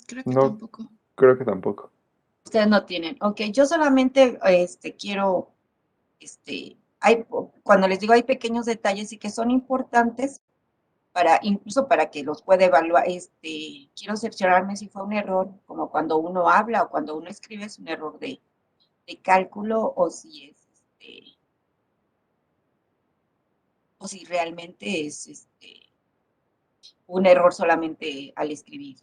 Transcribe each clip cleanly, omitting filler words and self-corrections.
Creo que No, tampoco. creo que tampoco. Ustedes no tienen. Ok, yo solamente quiero, cuando les digo hay pequeños detalles y que son importantes para, incluso para que los pueda evaluar, quiero cerciorarme si fue un error, como cuando uno habla o cuando uno escribe es un error de cálculo o si es, o si realmente es, un error solamente al escribir.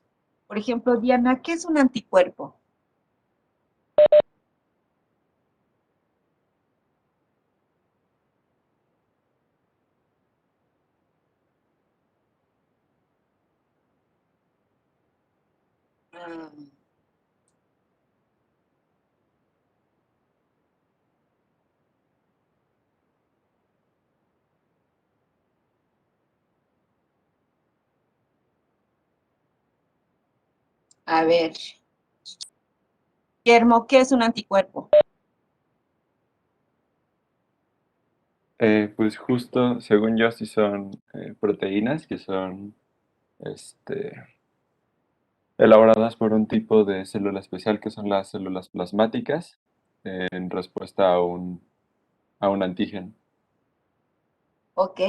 Por ejemplo, Diana, ¿qué es un anticuerpo? Mm, a ver, Guillermo, ¿qué es un anticuerpo? Pues justo, según yo, sí son proteínas que son este, elaboradas por un tipo de célula especial que son las células plasmáticas en respuesta a un antígeno. Ok.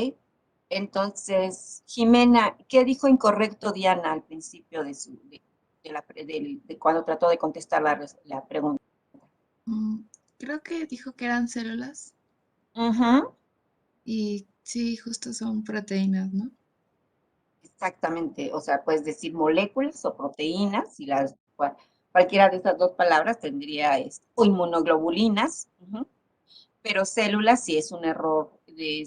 Entonces, Jimena, ¿qué dijo incorrecto Diana al principio de cuando trató de contestar la pregunta? Mm, Creo que dijo que eran células Ujú, y sí, justo son proteínas, ¿no? exactamente. O sea, puedes decir moléculas o proteínas, y cualquiera de esas dos palabras tendría o inmunoglobulinas, ujú, pero células sí es un error eh,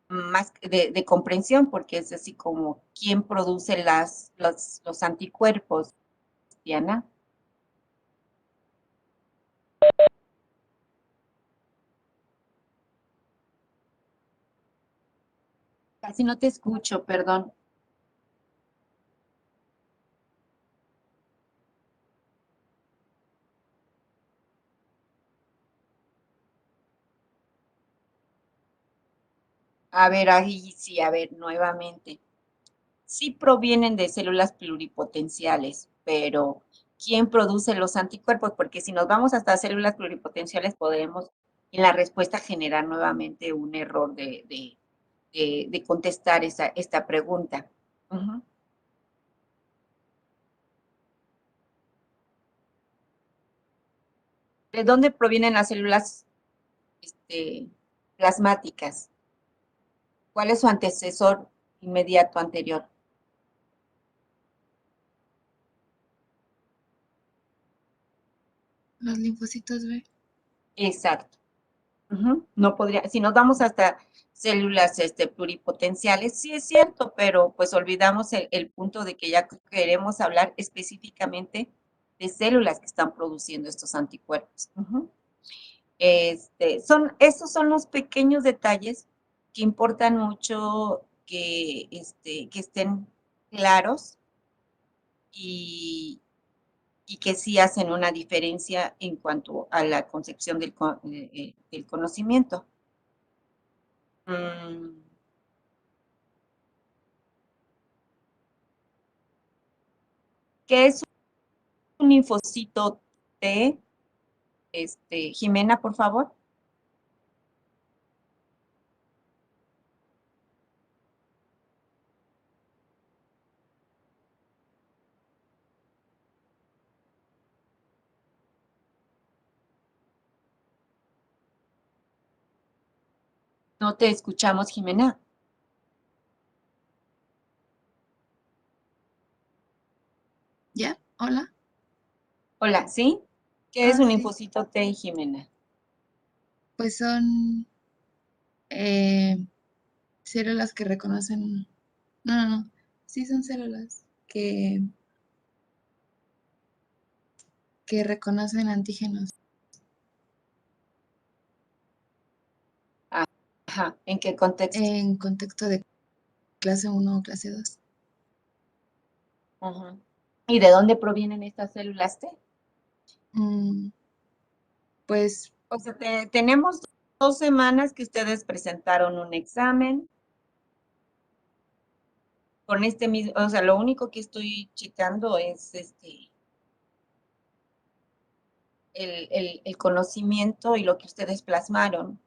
más de comprensión, porque es así como quién produce los anticuerpos, Diana. Casi no te escucho, perdón. A ver, ahí sí, a ver, nuevamente. Sí provienen de células pluripotenciales, pero ¿quién produce los anticuerpos? Porque si nos vamos hasta células pluripotenciales, podremos en la respuesta generar nuevamente un error de contestar esta pregunta. Ujú. ¿De dónde provienen las células este, plasmáticas? ¿Cuál es su antecesor inmediato anterior? Los linfocitos B. Exacto. Ujú. No podría, si nos vamos hasta células pluripotenciales, sí es cierto, pero pues olvidamos el punto de que ya queremos hablar específicamente de células que están produciendo estos anticuerpos. Ujú. Estos son los pequeños detalles que importan mucho que estén claros y, y que sí hacen una diferencia en cuanto a la concepción del conocimiento. Mm, ¿Qué es un linfocito T? Jimena, por favor. No te escuchamos, Jimena. ¿Ya? ¿Hola? Hola, ¿sí? ¿Qué es Ah, un sí. linfocito T, Jimena? Pues son eh, células que reconocen. No, no, no. Sí, son células que reconocen antígenos Ajá, ¿en qué contexto? en contexto de clase uno o clase 2. Ajá. ¿Y de dónde provienen estas células T? Pues O sea, tenemos 2 semanas que ustedes presentaron un examen. con este mismo, o sea, lo único que estoy checando es el conocimiento y lo que ustedes plasmaron.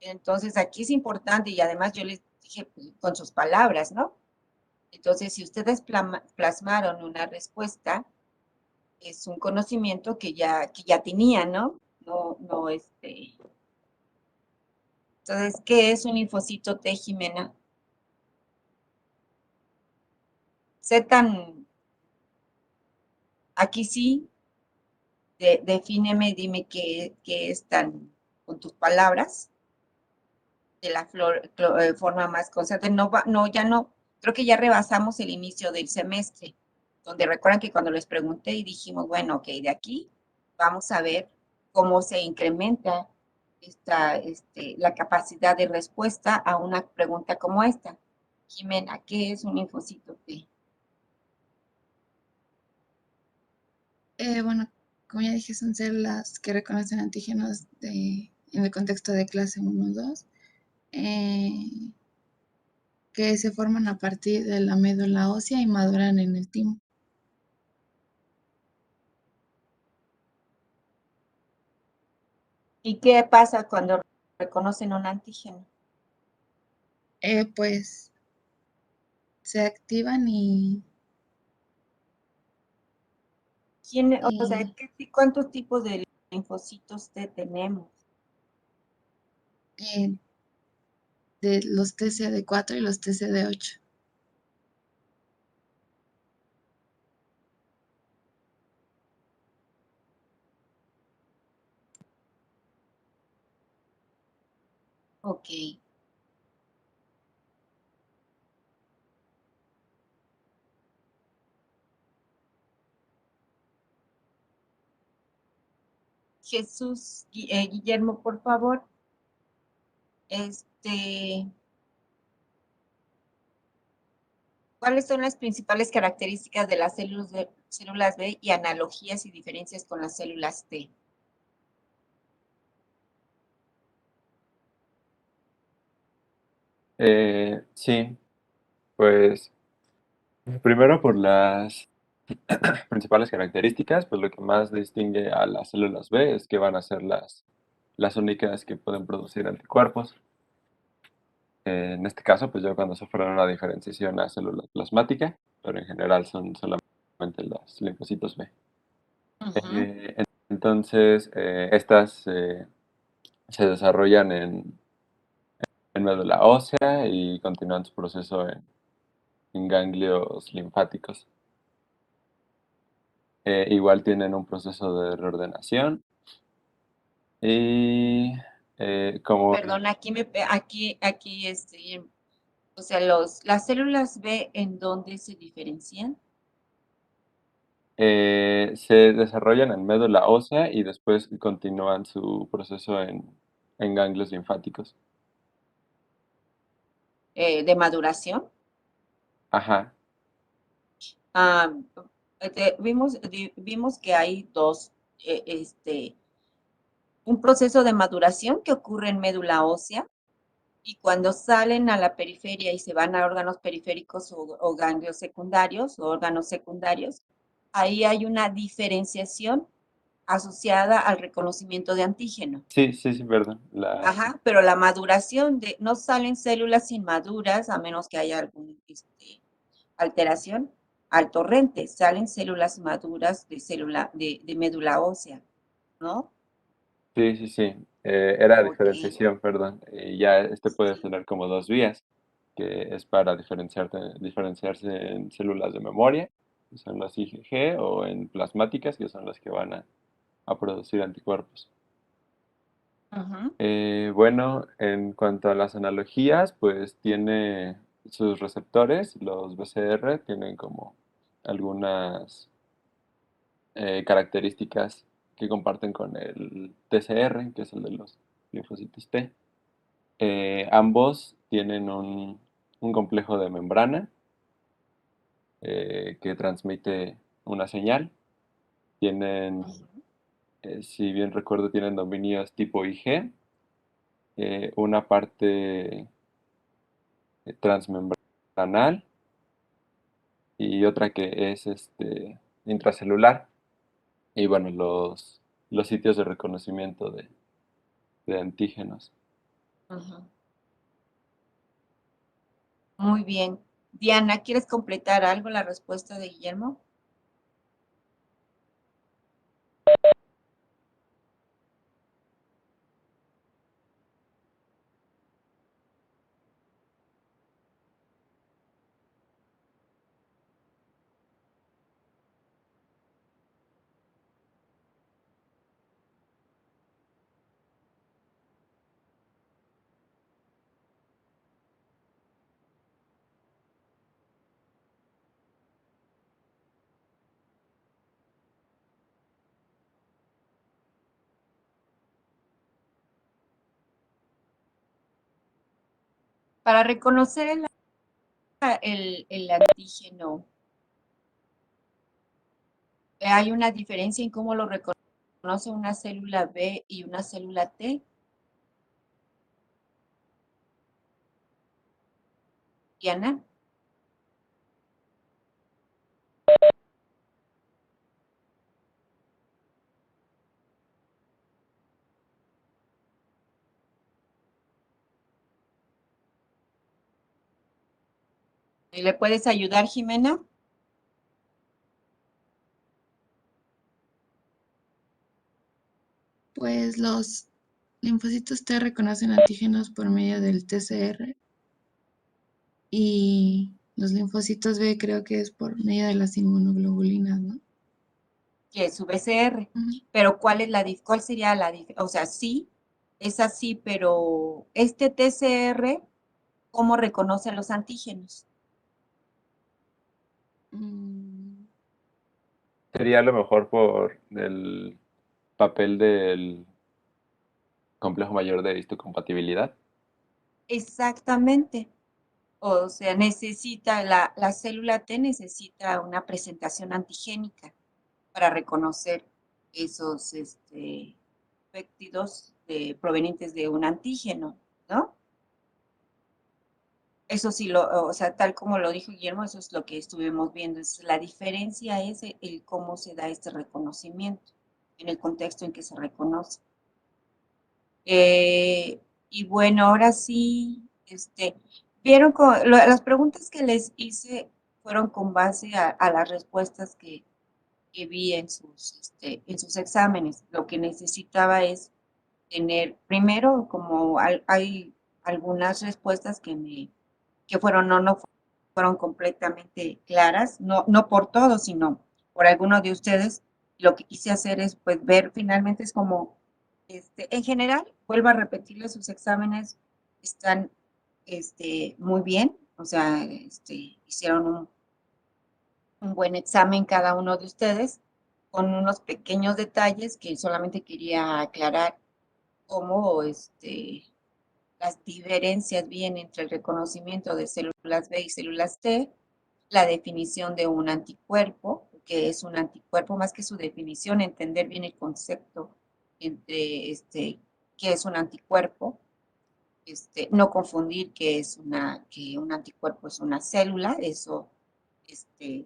Entonces, aquí es importante y además yo les dije pues, con sus palabras, ¿no? Entonces, si ustedes plasmaron una respuesta, es un conocimiento que ya tenían, ¿no? No, no, Entonces, ¿qué es un linfocito T, Jimena? Sé tan, aquí sí, defíneme, dime qué es tan, con tus palabras, de la forma más constante. No, no, ya no, creo que ya rebasamos el inicio del semestre, donde recuerdan que cuando les pregunté y dijimos, bueno, ok, de aquí vamos a ver cómo se incrementa la capacidad de respuesta a una pregunta como esta. Jimena, ¿qué es un linfocito T? Bueno, como ya dije, son células que reconocen antígenos en el contexto de clase 1 o 2, que se forman a partir de la médula ósea y maduran en el timo. ¿Y qué pasa cuando reconocen un antígeno? Pues se activan O sea, y ¿cuántos tipos de linfocitos T tenemos? eh, de los TCD4 y los TCD8. Ok. Jesús, Guillermo, por favor. ¿Cuáles son las principales características de las células B y analogías y diferencias con las células T? Sí, pues primero por las principales características, pues lo que más distingue a las células B es que van a ser las únicas que pueden producir anticuerpos. En este caso, pues ya cuando sufren una diferenciación a célula plasmática, pero en general son solamente los linfocitos B. Ujú. Entonces, estas se desarrollan en médula ósea y continúan su proceso en ganglios linfáticos. Igual tienen un proceso de reordenación y como Perdón, o sea, las células B, ¿en dónde se diferencian? se desarrollan en médula ósea y después continúan su proceso en ganglios linfáticos. ¿De maduración? Ajá, Ah, vimos que hay un proceso de maduración que ocurre en médula ósea y cuando salen a la periferia y se van a órganos periféricos o ganglios secundarios o órganos secundarios, ahí hay una diferenciación asociada al reconocimiento de antígeno. sí, sí, sí, perdón. Ajá, pero la maduración no salen células inmaduras a menos que haya alguna alteración al torrente, salen células maduras de médula ósea, ¿no? Sí, sí, sí. Era Ok, diferenciación, perdón. Y ya este puede sí. tener como dos vías, que es para diferenciarse en células de memoria, que son las IgG, o en plasmáticas, que son las que van a producir anticuerpos. Ujú. Bueno, en cuanto a las analogías, pues tiene sus receptores, los BCR, tienen como algunas características que comparten con el TCR, que es el de los linfocitos T. Ambos tienen un complejo de membrana que transmite una señal. Tienen, Ujú. si bien recuerdo, tienen dominios tipo IG, una parte transmembrana anal y otra que es intracelular. Y bueno, los sitios de reconocimiento de antígenos. Ujú. Muy bien. Diana, ¿quieres completar algo la respuesta de Guillermo? Para reconocer el antígeno, ¿hay una diferencia en cómo lo reconoce una célula B y una célula T? Diana. ¿Le puedes ayudar, Jimena? Pues los linfocitos T reconocen antígenos por medio del TCR y los linfocitos B creo que es por medio de las inmunoglobulinas, ¿no? Que es su BCR. Ujú. Pero ¿cuál sería la diferencia? O sea, sí, es así, pero este TCR, ¿cómo reconoce los antígenos? Mm, Sería a lo mejor por el papel del complejo mayor de histocompatibilidad. Exactamente. O sea, la célula T necesita una presentación antigénica para reconocer esos péptidos provenientes de un antígeno, ¿no? Eso sí, o sea, tal como lo dijo Guillermo, eso es lo que estuvimos viendo. La diferencia es el cómo se da este reconocimiento, en el contexto en que se reconoce. Y bueno, ahora sí, vieron las preguntas que les hice fueron con base a las respuestas que vi en sus exámenes. Lo que necesitaba es tener, primero, como hay algunas respuestas que fueron, no fueron completamente claras, no por todo, sino por alguno de ustedes. Lo que quise hacer es, pues, ver finalmente es como, en general, vuelvo a repetirles, sus exámenes están, muy bien, o sea, hicieron un buen examen cada uno de ustedes, con unos pequeños detalles que solamente quería aclarar, cómo, las diferencias vienen entre el reconocimiento de células B y células T, la definición de un anticuerpo, que es un anticuerpo, más que su definición, entender bien el concepto entre qué es un anticuerpo, no confundir que un anticuerpo es una célula, eso, este,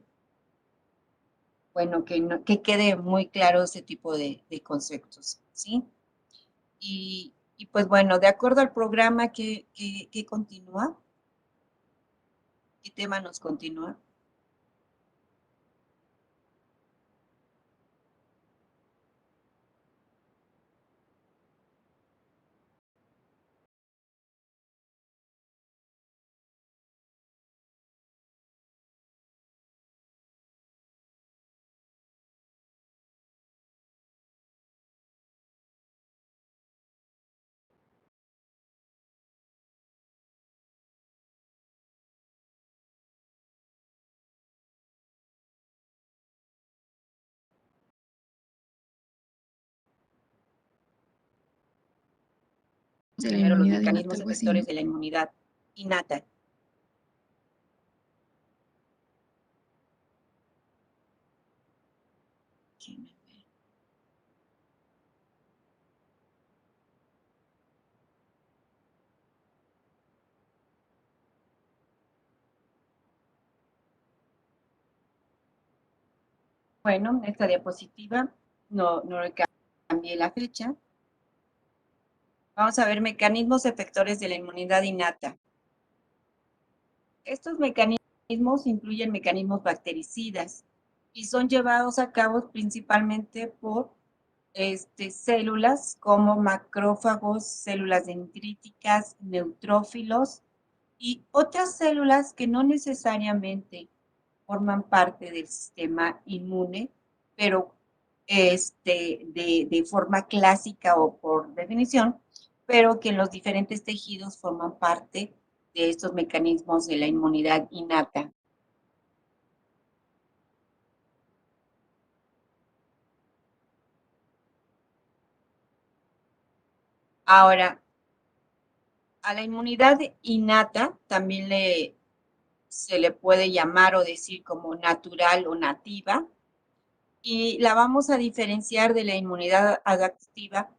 bueno, que quede muy claro ese tipo de conceptos, ¿sí? Y pues bueno, de acuerdo al programa que continúa, ¿qué tema nos continúa? de la Primero, los inmunidad innata, mecanismos algo así, ¿no? efectores de la inmunidad innata. Bueno, en esta diapositiva no le cambié la fecha. Vamos a ver mecanismos efectores de la inmunidad innata. Estos mecanismos incluyen mecanismos bactericidas y son llevados a cabo principalmente por células como macrófagos, células dendríticas, neutrófilos y otras células que no necesariamente forman parte del sistema inmune, pero de forma clásica o por definición, pero que en los diferentes tejidos forman parte de estos mecanismos de la inmunidad innata. Ahora, a la inmunidad innata también se le puede llamar o decir como natural o nativa, y la vamos a diferenciar de la inmunidad adaptativa,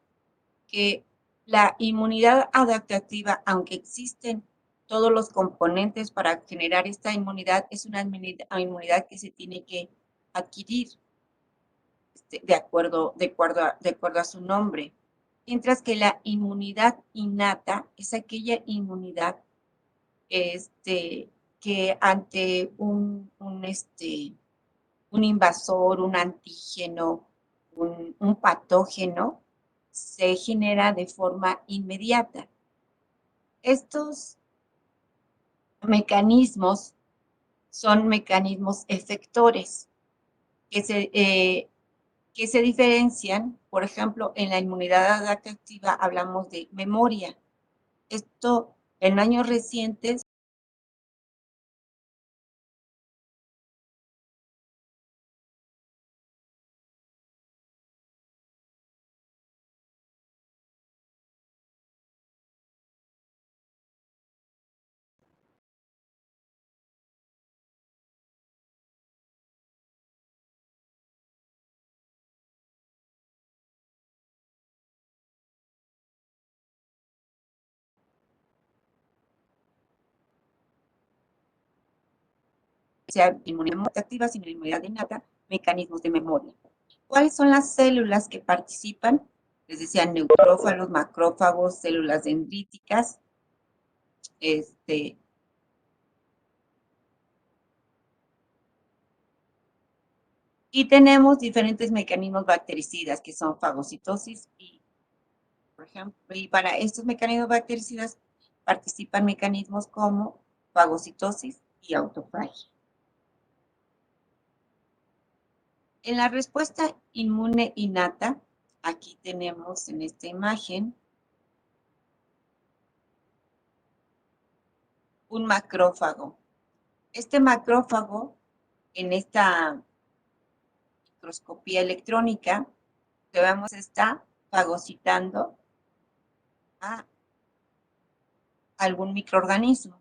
que la inmunidad adaptativa, aunque existen todos los componentes para generar esta inmunidad, es una inmunidad que se tiene que adquirir de acuerdo a su nombre. Mientras que la inmunidad innata es aquella inmunidad que ante un invasor, un antígeno, un patógeno, se genera de forma inmediata. Estos mecanismos son mecanismos efectores que se diferencian. Por ejemplo, en la inmunidad adaptativa hablamos de memoria. Esto en años recientes sea inmunidad adaptativa, sino inmunidad innata, mecanismos de memoria. ¿Cuáles son las células que participan? Les decía, neutrófilos, macrófagos, células dendríticas, y tenemos diferentes mecanismos bactericidas que son fagocitosis por ejemplo, y para estos mecanismos bactericidas participan mecanismos como fagocitosis y autofagia. En la respuesta inmune innata, aquí tenemos en esta imagen un macrófago. Este macrófago, en esta microscopía electrónica, que vemos está fagocitando a algún microorganismo.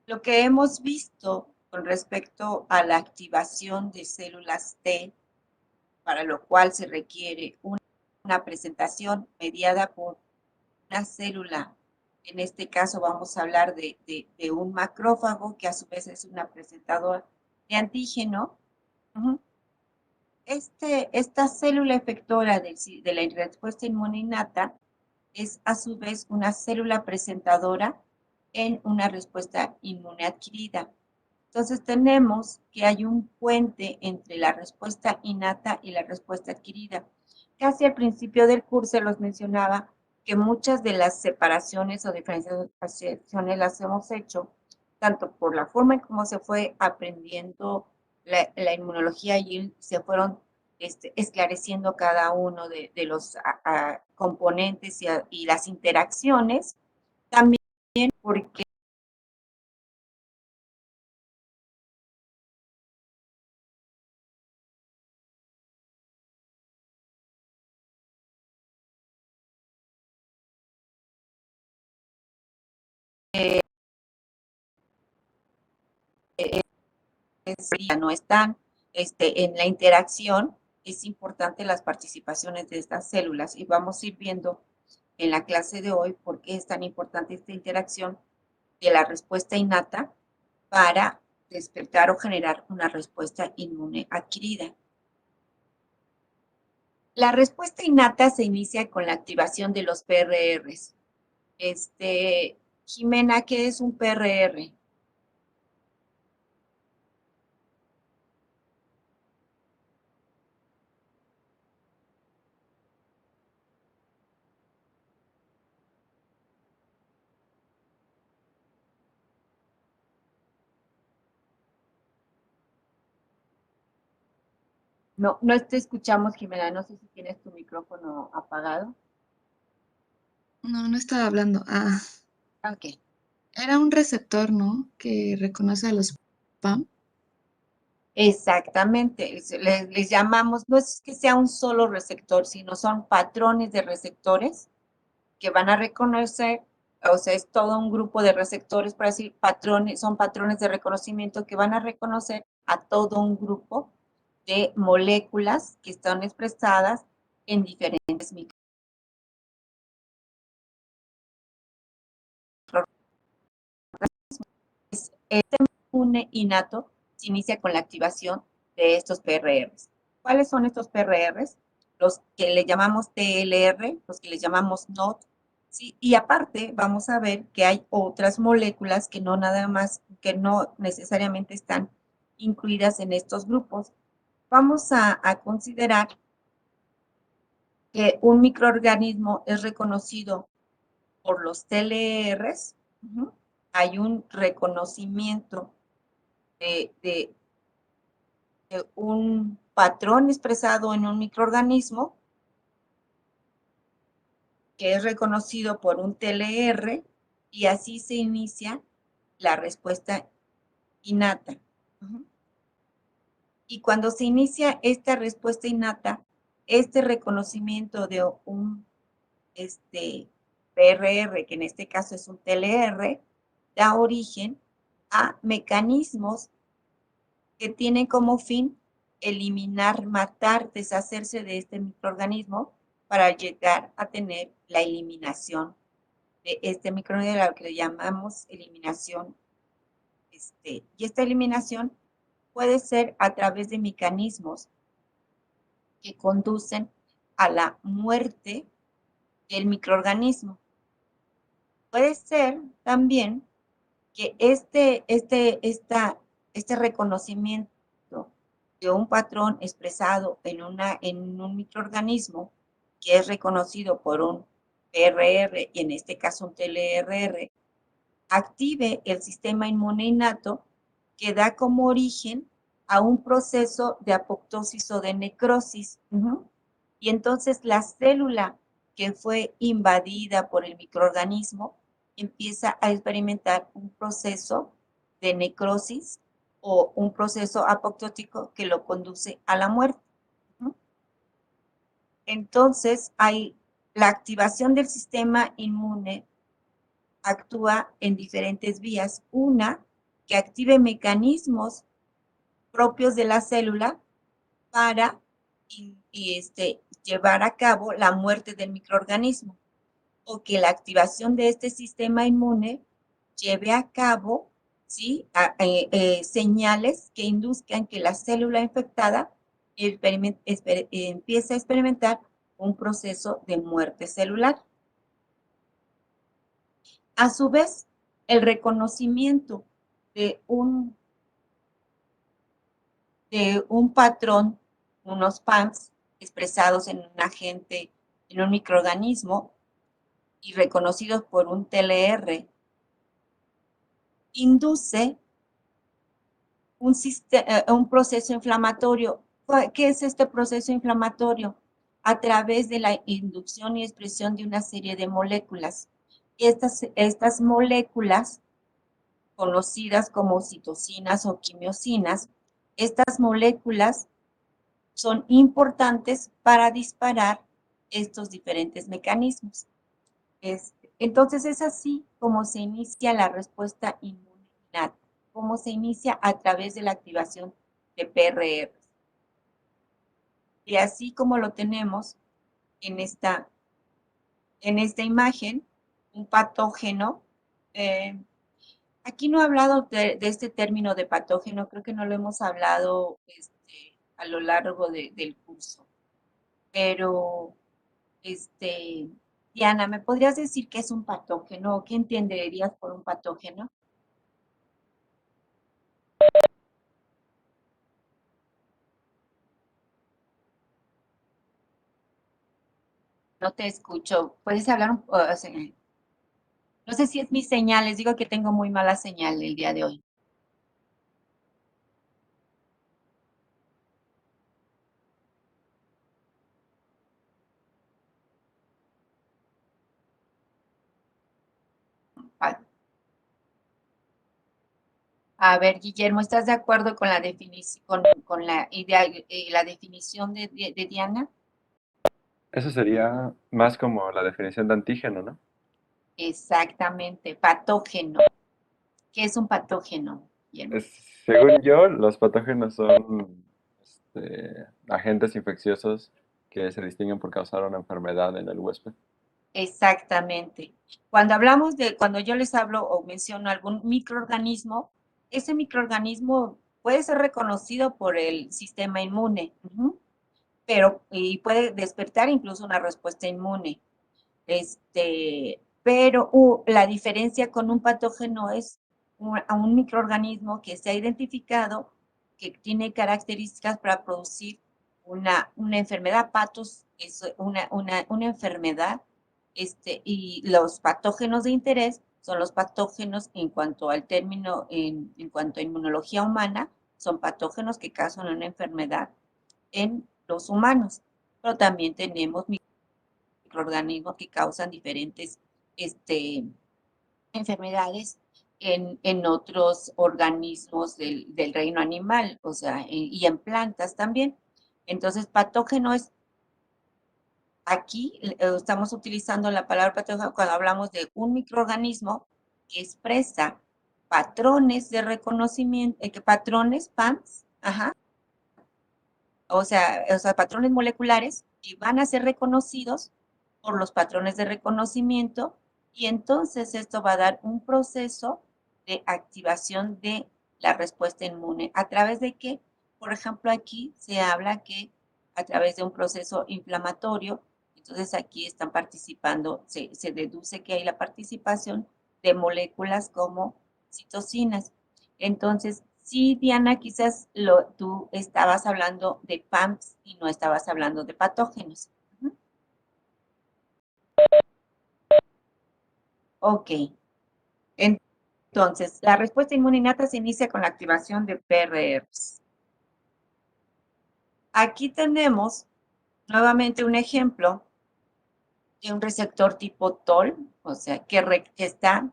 Lo que hemos visto con respecto a la activación de células T, para lo cual se requiere una presentación mediada por una célula. En este caso vamos a hablar de un macrófago, que a su vez es una presentadora de antígeno. Esta célula efectora de la respuesta inmune innata es a su vez una célula presentadora en una respuesta inmune adquirida. Entonces tenemos que hay un puente entre la respuesta innata y la respuesta adquirida. Casi al principio del curso los mencionaba que muchas de las separaciones o diferenciaciones las hemos hecho tanto por la forma en cómo se fue aprendiendo la inmunología y se fueron esclareciendo cada uno de los componentes y las interacciones, también porque no están en la interacción, es importante las participaciones de estas células y vamos a ir viendo en la clase de hoy por qué es tan importante esta interacción de la respuesta innata para despertar o generar una respuesta inmune adquirida. La respuesta innata se inicia con la activación de los PRRs. Jimena, ¿qué es un PRR? No, no te escuchamos, Jimena. No sé si tienes tu micrófono apagado. No, no estaba hablando. Ah, Ok. era un receptor, ¿no? Que reconoce a los PAM. Exactamente. Les llamamos, no es que sea un solo receptor, sino son patrones de receptores que van a reconocer, o sea, es todo un grupo de receptores, para decir patrones, son patrones de reconocimiento que van a reconocer a todo un grupo de moléculas que están expresadas en diferentes microorganismos. Este inmune innato se inicia con la activación de estos PRRs. ¿Cuáles son estos PRRs? Los que le llamamos TLR, los que le llamamos NOT, ¿sí? Y aparte vamos a ver que hay otras moléculas que no nada más, que no necesariamente están incluidas en estos grupos. Vamos a considerar que un microorganismo es reconocido por los TLRs. Hay un reconocimiento de un patrón expresado en un microorganismo que es reconocido por un TLR y así se inicia la respuesta innata. Y cuando se inicia esta respuesta innata, este reconocimiento de un PRR, que en este caso es un TLR, da origen a mecanismos que tienen como fin eliminar, matar, deshacerse de este microorganismo para llegar a tener la eliminación de este microorganismo, lo que le llamamos eliminación. Y esta eliminación puede ser a través de mecanismos que conducen a la muerte del microorganismo. Puede ser también que este reconocimiento de un patrón expresado en un microorganismo que es reconocido por un PRR y en este caso un TLRR, active el sistema inmune innato que da como origen a un proceso de apoptosis o de necrosis. Y entonces la célula que fue invadida por el microorganismo empieza a experimentar un proceso de necrosis o un proceso apoptótico que lo conduce a la muerte. Entonces, hay la activación del sistema inmune actúa en diferentes vías. Una, que active mecanismos propios de la célula para llevar a cabo la muerte del microorganismo, o que la activación de este sistema inmune lleve a cabo, ¿sí? Señales que induzcan que la célula infectada empieza a experimentar un proceso de muerte celular. A su vez, el reconocimiento de un patrón, unos PAMs expresados en un agente, en un microorganismo y reconocidos por un TLR, induce un proceso inflamatorio. ¿Qué es este proceso inflamatorio? A través de la inducción y expresión de una serie de moléculas. Estas moléculas, conocidas como citocinas o quimiosinas, estas moléculas son importantes para disparar estos diferentes mecanismos. Entonces es así como se inicia la respuesta inmune innata, como se inicia a través de la activación de PRR. Y así como lo tenemos en esta imagen, un patógeno Aquí no he hablado de este término de patógeno, creo que no lo hemos hablado a lo largo del curso. Pero, Diana, ¿me podrías decir qué es un patógeno o qué entenderías por un patógeno? No te escucho. ¿Puedes hablar o sea, no sé si es mi señal, les digo que tengo muy mala señal el día de hoy. A ver, Guillermo, ¿estás de acuerdo con la definición, con la idea, la definición de Diana? Eso sería más como la definición de antígeno, ¿no? Exactamente, patógeno. ¿Qué es un patógeno, Guillermo? Según yo, los patógenos son agentes infecciosos que se distinguen por causar una enfermedad en el huésped. Exactamente. Cuando yo les hablo o menciono algún microorganismo, ese microorganismo puede ser reconocido por el sistema inmune, y puede despertar incluso una respuesta inmune. Pero la diferencia con un patógeno es a un microorganismo que se ha identificado que tiene características para producir una enfermedad. Patos es una enfermedad, y los patógenos de interés son los patógenos en cuanto al término, en cuanto a inmunología humana, son patógenos que causan una enfermedad en los humanos, pero también tenemos microorganismos que causan diferentes enfermedades en otros organismos del reino animal, o sea, y en plantas también. Entonces, patógeno es, aquí estamos utilizando la palabra patógeno cuando hablamos de un microorganismo que expresa patrones de reconocimiento, patrones, PAMs, ajá, o sea, patrones moleculares que van a ser reconocidos por los patrones de reconocimiento y entonces esto va a dar un proceso de activación de la respuesta inmune. ¿A través de qué? Por ejemplo, aquí se habla que a través de un proceso inflamatorio, entonces aquí están participando, se deduce que hay la participación de moléculas como citocinas. Entonces, sí, Diana, quizás tú estabas hablando de PAMPs y no estabas hablando de patógenos. Ok. Entonces, la respuesta inmune innata se inicia con la activación de PRRs. Aquí tenemos nuevamente un ejemplo de un receptor tipo TOL, o sea, que está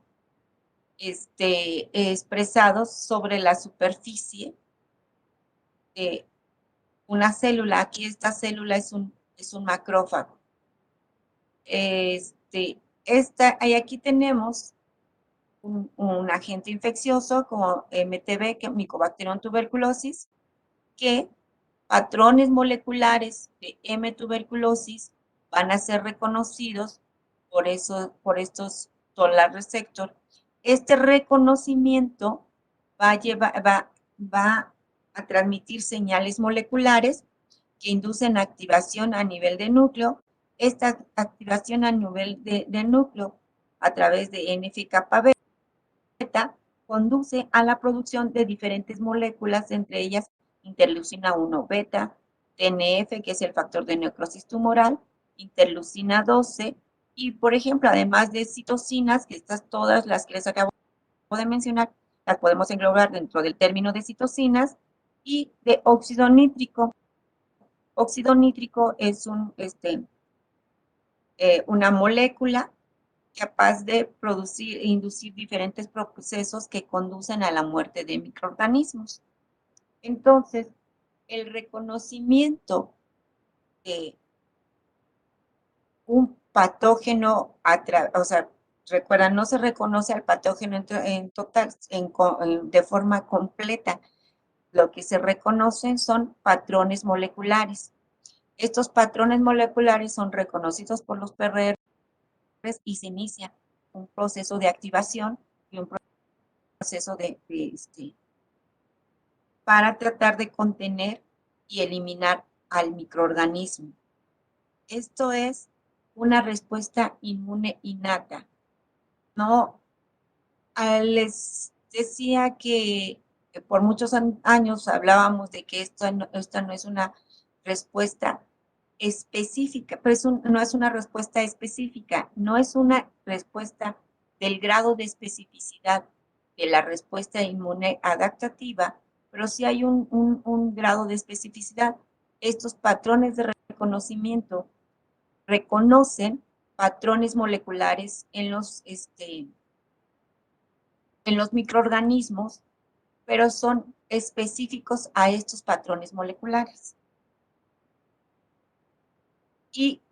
expresado sobre la superficie de una célula. Aquí esta célula es un macrófago. Aquí tenemos un agente infeccioso como MTB, que Mycobacterium tuberculosis, que patrones moleculares de M. tuberculosis van a ser reconocidos por estos toll-like receptor. Este reconocimiento va a transmitir señales moleculares que inducen activación a nivel de núcleo. Esta activación a nivel de núcleo a través de NF-kappa beta conduce a la producción de diferentes moléculas, entre ellas interleucina 1 beta, TNF, que es el factor de necrosis tumoral, interleucina 12, y por ejemplo, además de citocinas, que estas todas las que les acabo de mencionar, las podemos englobar dentro del término de citocinas, y de óxido nítrico. Óxido nítrico es una molécula capaz de producir e inducir diferentes procesos que conducen a la muerte de microorganismos. Entonces, el reconocimiento de un patógeno, o sea, recuerda, no se reconoce al patógeno en total, de forma completa. Lo que se reconocen son patrones moleculares. Estos patrones moleculares son reconocidos por los PRRs y se inicia un proceso de activación y un proceso para tratar de contener y eliminar al microorganismo. Esto es una respuesta inmune innata. No, les decía que por muchos años hablábamos de que esta no es una respuesta específica, pero no es una respuesta específica, no es una respuesta del grado de especificidad de la respuesta inmune adaptativa, pero sí hay un grado de especificidad. Estos patrones de reconocimiento reconocen patrones moleculares en los microorganismos, pero son específicos a estos patrones moleculares. Y,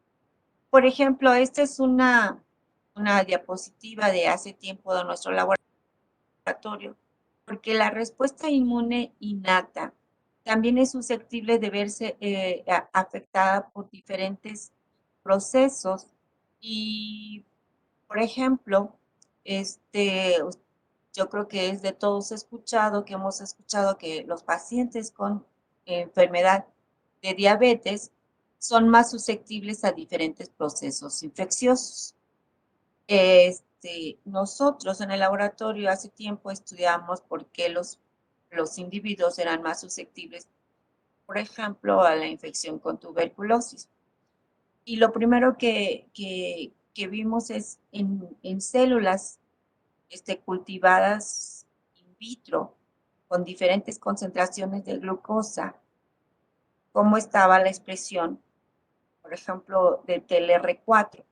por ejemplo, esta es una diapositiva de hace tiempo de nuestro laboratorio, porque la respuesta inmune innata también es susceptible de verse afectada por diferentes procesos. Y, por ejemplo, yo creo que es de todos que hemos escuchado que los pacientes con enfermedad de diabetes son más susceptibles a diferentes procesos infecciosos. Nosotros en el laboratorio hace tiempo estudiamos por qué los individuos eran más susceptibles, por ejemplo, a la infección con tuberculosis. Y lo primero que vimos es en células cultivadas in vitro con diferentes concentraciones de glucosa, cómo estaba la expresión, por ejemplo, de TLR4,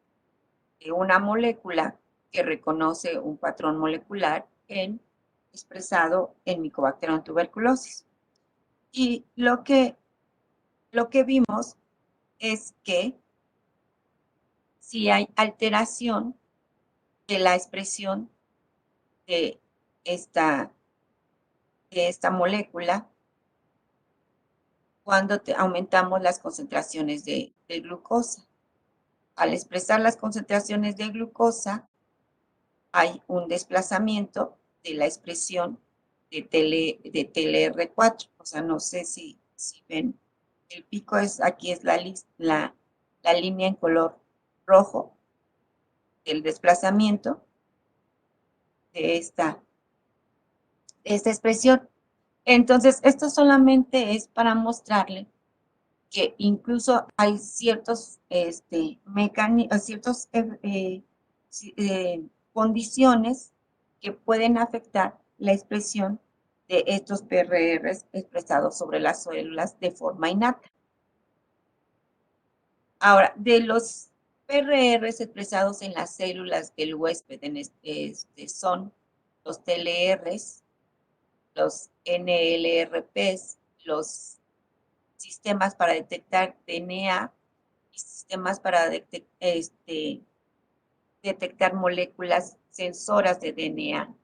de una molécula que reconoce un patrón molecular expresado en Mycobacterium tuberculosis. Y lo que vimos es que si hay alteración de la expresión de esta molécula cuando aumentamos las concentraciones de glucosa. Al expresar las concentraciones de glucosa, hay un desplazamiento de la expresión de TLR4. O sea, no sé si ven, el pico aquí es la línea en color rojo, el desplazamiento de esta expresión. Entonces, esto solamente es para mostrarle que incluso hay ciertos condiciones que pueden afectar la expresión de estos PRRs expresados sobre las células de forma innata. Ahora, de los PRRs expresados en las células del huésped son los TLRs, los NLRPs, los sistemas para detectar DNA y sistemas para detectar moléculas sensoras de DNA.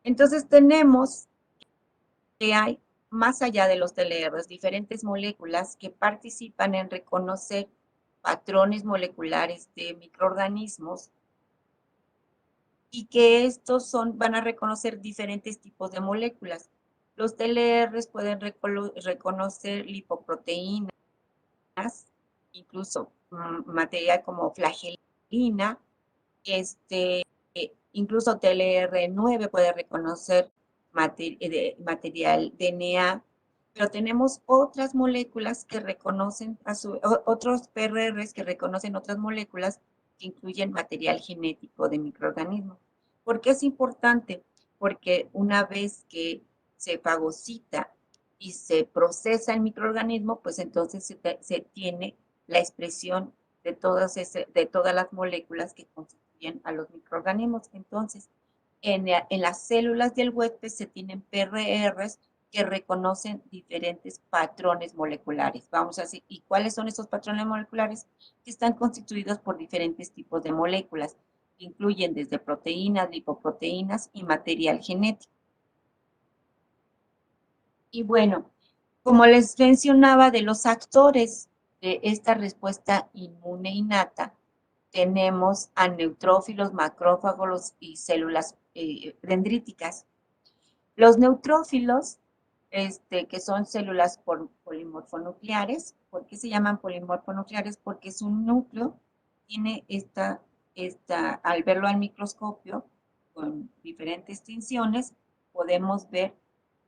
Entonces tenemos que hay, más allá de los TLRs, diferentes moléculas que participan en reconocer patrones moleculares de microorganismos y que estos van a reconocer diferentes tipos de moléculas. Los TLRs pueden reconocer lipoproteínas, incluso material como flagelina, incluso TLR9 puede reconocer material DNA, pero tenemos otras moléculas que reconocen, otros PRRs que reconocen otras moléculas que incluyen material genético de microorganismos. ¿Por qué es importante? Porque una vez que se fagocita y se procesa el microorganismo, pues entonces se tiene la expresión de todas las moléculas que constituyen a los microorganismos. Entonces, en las células del huésped se tienen PRRs que reconocen diferentes patrones moleculares. Vamos a decir, ¿y cuáles son esos patrones moleculares? Que están constituidos por diferentes tipos de moléculas, que incluyen desde proteínas, lipoproteínas y material genético. Y bueno, como les mencionaba, de los actores de esta respuesta inmune innata, tenemos a neutrófilos, macrófagos y células dendríticas. Los neutrófilos, que son células polimorfonucleares. ¿Por qué se llaman polimorfonucleares? Porque su núcleo tiene al verlo al microscopio, con diferentes tinciones, podemos ver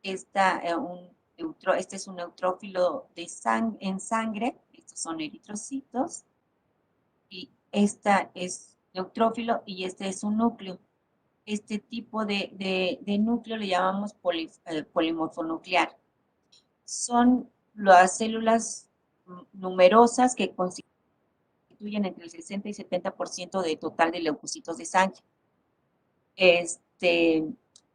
este es un neutrófilo en sangre, estos son eritrocitos, y esta es neutrófilo y este es un núcleo. Este tipo de núcleo le llamamos polimorfonuclear. Son las células numerosas que constituyen entre el 60 y 70% del total de leucocitos de sangre.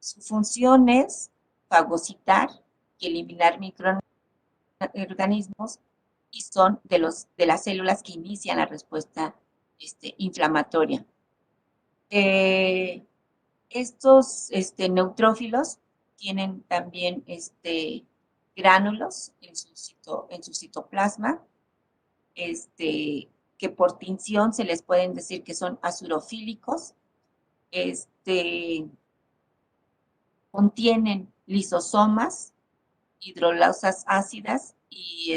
Su función es fagocitar y eliminar microorganismos y son de las células que inician la respuesta inflamatoria. Estos neutrófilos tienen también gránulos en su citoplasma, que por tinción se les pueden decir que son azurofílicos. Contienen lisosomas, hidrolasas ácidas, y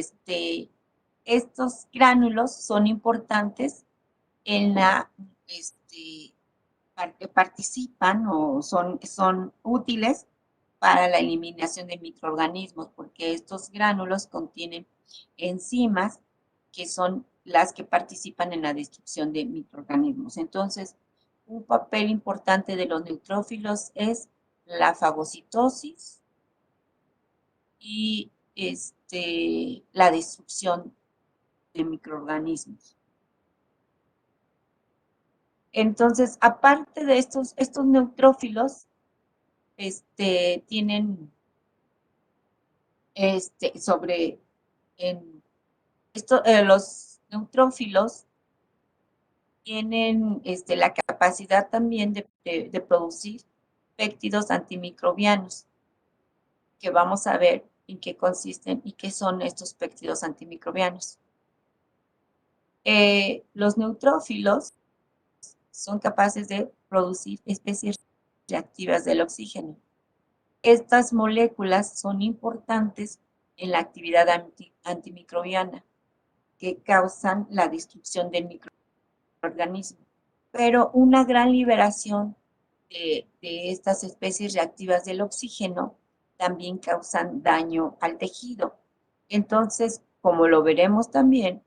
estos gránulos son importantes en participan o son útiles para la eliminación de microorganismos, porque estos gránulos contienen enzimas que son las que participan en la destrucción de microorganismos. Entonces, un papel importante de los neutrófilos es la fagocitosis y la destrucción de microorganismos. Entonces, aparte de estos neutrófilos, tienen los neutrófilos tienen la capacidad también de producir péptidos antimicrobianos, que vamos a ver en qué consisten y qué son estos péptidos antimicrobianos. Los neutrófilos son capaces de producir especies reactivas del oxígeno. Estas moléculas son importantes en la actividad antimicrobiana que causan la destrucción del microorganismo. Pero una gran liberación de estas especies reactivas del oxígeno también causan daño al tejido. Entonces, como lo veremos también,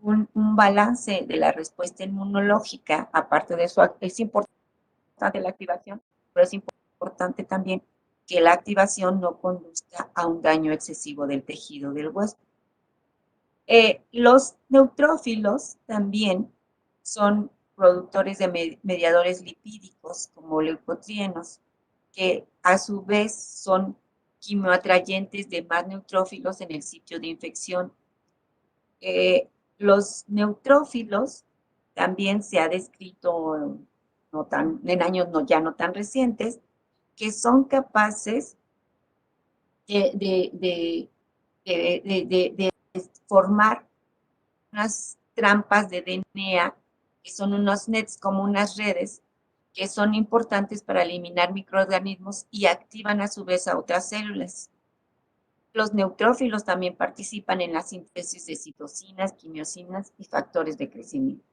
un balance de la respuesta inmunológica, aparte de eso, es importante la activación, pero es importante también que la activación no conduzca a un daño excesivo del tejido del hueso. Los neutrófilos también son productores de mediadores lipídicos como leucotrienos, que a su vez son quimioatrayentes de más neutrófilos en el sitio de infección. Los neutrófilos también se ha descrito en años ya no tan recientes, que son capaces de formar unas trampas de DNA, que son unos nets, como unas redes, que son importantes para eliminar microorganismos y activan a su vez a otras células. Los neutrófilos también participan en la síntesis de citocinas, quimiosinas y factores de crecimiento.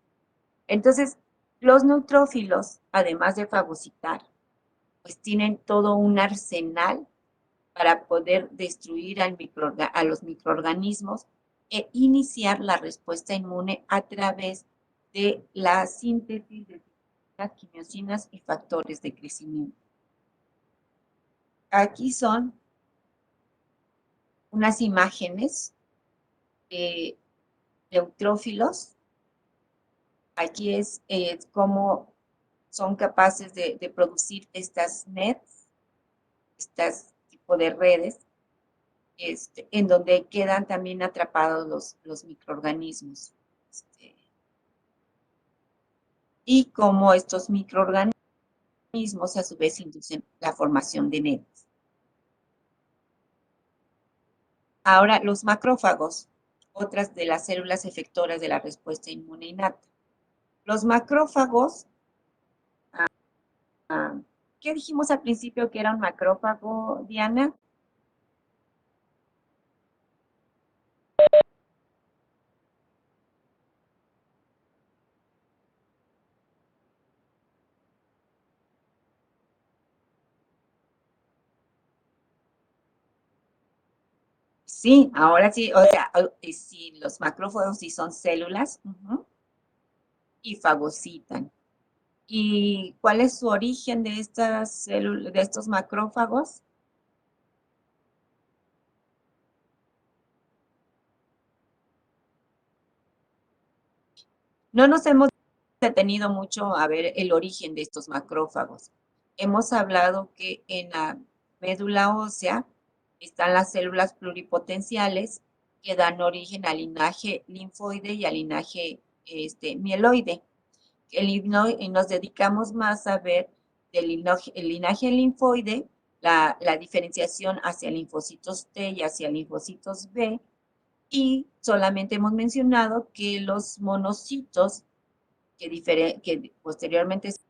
Entonces, los neutrófilos, además de fagocitar, pues tienen todo un arsenal para poder destruir a los microorganismos e iniciar la respuesta inmune a través de la síntesis de quimiosinas y factores de crecimiento. Aquí son unas imágenes de neutrófilos. Aquí es cómo son capaces de producir estas nets, estas tipo de redes, en donde quedan también atrapados los microorganismos. Y cómo estos microorganismos a su vez inducen la formación de nets. Ahora, los macrófagos, otras de las células efectoras de la respuesta inmune innata. Los macrófagos, ¿Qué dijimos al principio que era un macrófago, Diana? Sí, ahora sí, o sea, sí, los macrófagos sí son células y fagocitan. ¿Y cuál es su origen de estas células, de estos macrófagos? No nos hemos detenido mucho a ver el origen de estos macrófagos. Hemos hablado que en la médula ósea están las células pluripotenciales que dan origen al linaje linfoide y al linaje mieloide. Y nos dedicamos más a ver el linaje linfoide, la diferenciación hacia linfocitos T y hacia linfocitos B, y solamente hemos mencionado que los monocitos que posteriormente se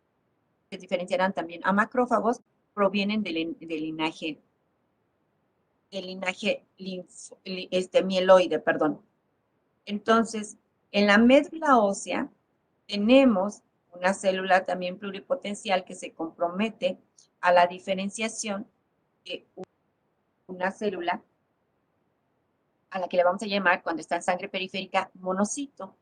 diferenciarán también a macrófagos, provienen del linaje mieloide, perdón. Entonces, en la médula ósea tenemos una célula también pluripotencial que se compromete a la diferenciación de una célula a la que le vamos a llamar, cuando está en sangre periférica, monocito.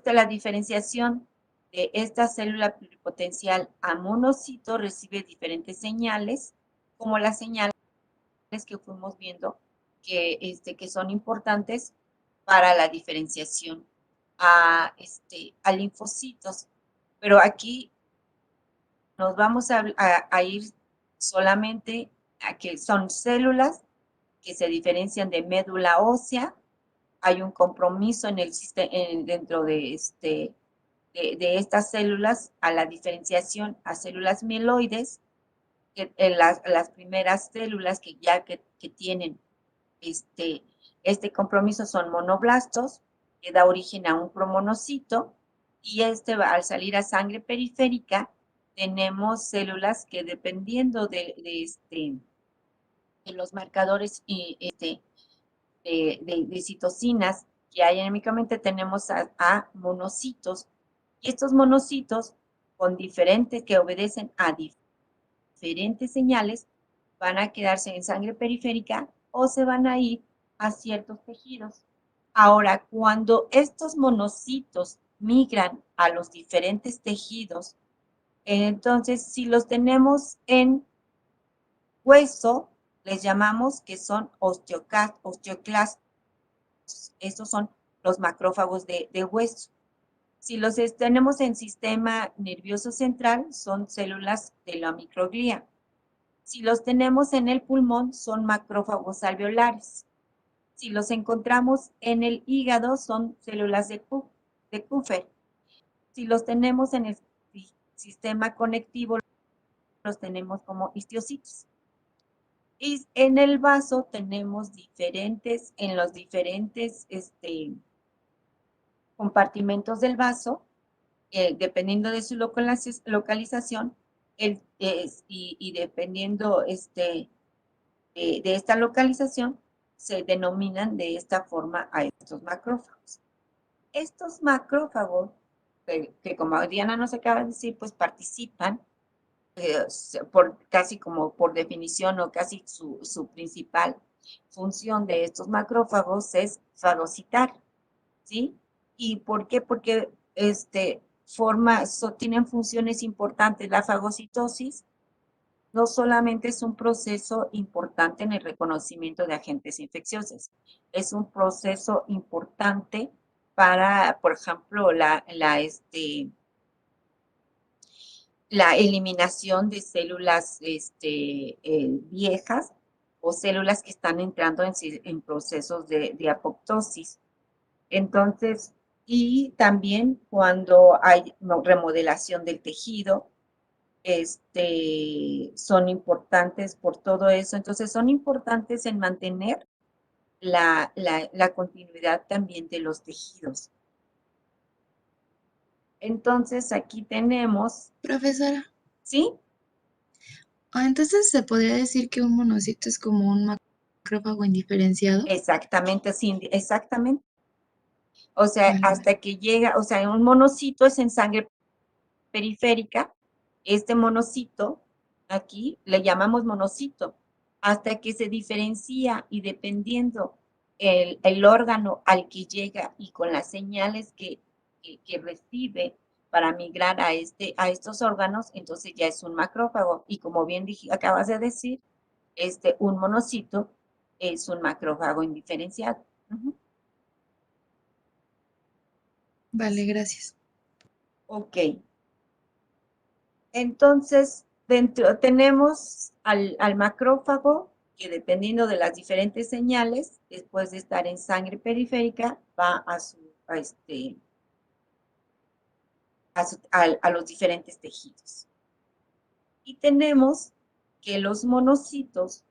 La diferenciación de esta célula pluripotencial a monocito recibe diferentes señales, como las señales que fuimos viendo que son importantes para la diferenciación a linfocitos. Pero aquí nos vamos a ir solamente a que son células que se diferencian de médula ósea. Hay un compromiso dentro de estas células a la diferenciación a células mieloides, que las primeras células que tienen este compromiso son monoblastos, que da origen a un promonocito, y al salir a sangre periférica, tenemos células que dependiendo de los marcadores de citocinas que hay anémicamente, tenemos a monocitos, y estos monocitos que obedecen a diferentes señales, van a quedarse en sangre periférica o se van a ir a ciertos tejidos. Ahora, cuando estos monocitos migran a los diferentes tejidos, entonces, si los tenemos en hueso, les llamamos que son osteoclastos. Estos son los macrófagos de hueso. Si los tenemos en sistema nervioso central, son células de la microglía. Si los tenemos en el pulmón, son macrófagos alveolares. Si los encontramos en el hígado, son células de Kupffer. Si los tenemos en el sistema conectivo, los tenemos como histiocytos. Y en el vaso tenemos en los diferentes compartimentos del vaso, dependiendo de su localización, y dependiendo de esta localización, se denominan de esta forma a estos macrófagos. Estos macrófagos, que como Diana nos acaba de decir, pues participan casi como por definición, o casi su principal función de estos macrófagos es fagocitar, ¿sí? ¿Y por qué? Porque tienen funciones importantes. La fagocitosis no solamente es un proceso importante en el reconocimiento de agentes infecciosos, es un proceso importante para, por ejemplo, la eliminación de células viejas o células que están entrando en procesos de apoptosis. Entonces, y también cuando hay remodelación del tejido, son importantes por todo eso. Entonces, son importantes en mantener la continuidad también de los tejidos. Entonces, aquí tenemos... Profesora, ¿sí? Entonces se podría decir que un monocito es como un macrófago indiferenciado. Exactamente, sí, exactamente. O sea, Vale, vale. hasta que llega, o sea, un monocito es en sangre periférica. Este monocito, aquí le llamamos monocito, hasta que se diferencia y dependiendo el órgano al que llega y con las señales que recibe para migrar a estos órganos, entonces ya es un macrófago. Y como bien acabas de decir, un monocito es un macrófago indiferenciado. Ujú. Vale, gracias. Ok. Entonces, dentro tenemos al macrófago que dependiendo de las diferentes señales, después de estar en sangre periférica, va a los diferentes tejidos. Y tenemos que los monocitos,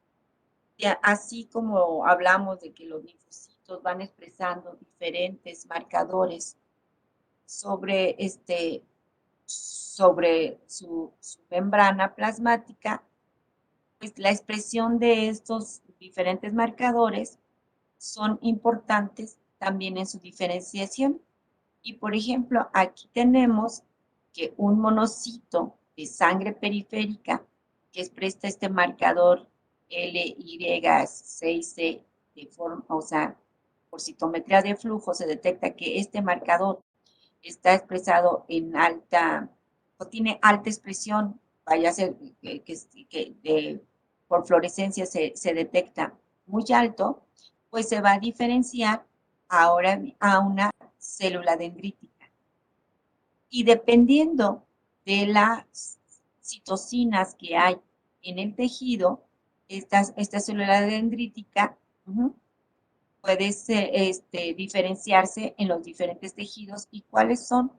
ya así como hablamos de que los linfocitos van expresando diferentes marcadores sobre, sobre su membrana plasmática, pues la expresión de estos diferentes marcadores son importantes también en su diferenciación. Y por ejemplo, aquí tenemos que un monocito de sangre periférica que expresa este marcador LY6C de forma, o sea, por citometría de flujo se detecta que este marcador está expresado en alta, o tiene alta expresión, vaya a ser por fluorescencia se detecta muy alto, pues se va a diferenciar ahora a una célula dendrítica. Y dependiendo de las citocinas que hay en el tejido, esta célula dendrítica puede diferenciarse en los diferentes tejidos y cuáles son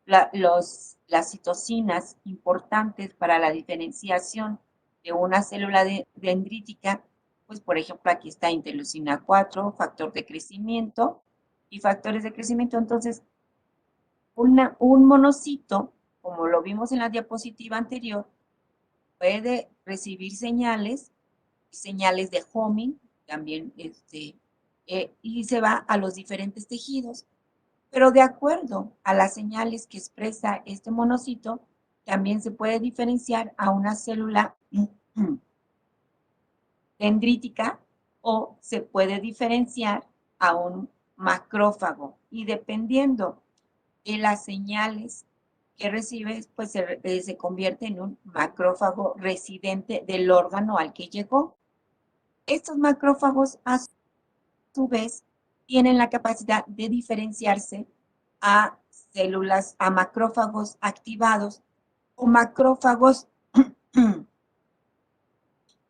las citocinas importantes para la diferenciación de una célula dendrítica. Pues, por ejemplo, aquí está interleucina 4, factor de crecimiento y factores de crecimiento. Entonces, un monocito, como lo vimos en la diapositiva anterior, puede recibir señales de homing, también y se va a los diferentes tejidos. Pero de acuerdo a las señales que expresa este monocito, también se puede diferenciar a una célula dendrítica o se puede diferenciar a un macrófago. Y dependiendo de las señales que recibe, pues se convierte en un macrófago residente del órgano al que llegó. Estos macrófagos, a su vez, tienen la capacidad de diferenciarse a células, a macrófagos activados o macrófagos,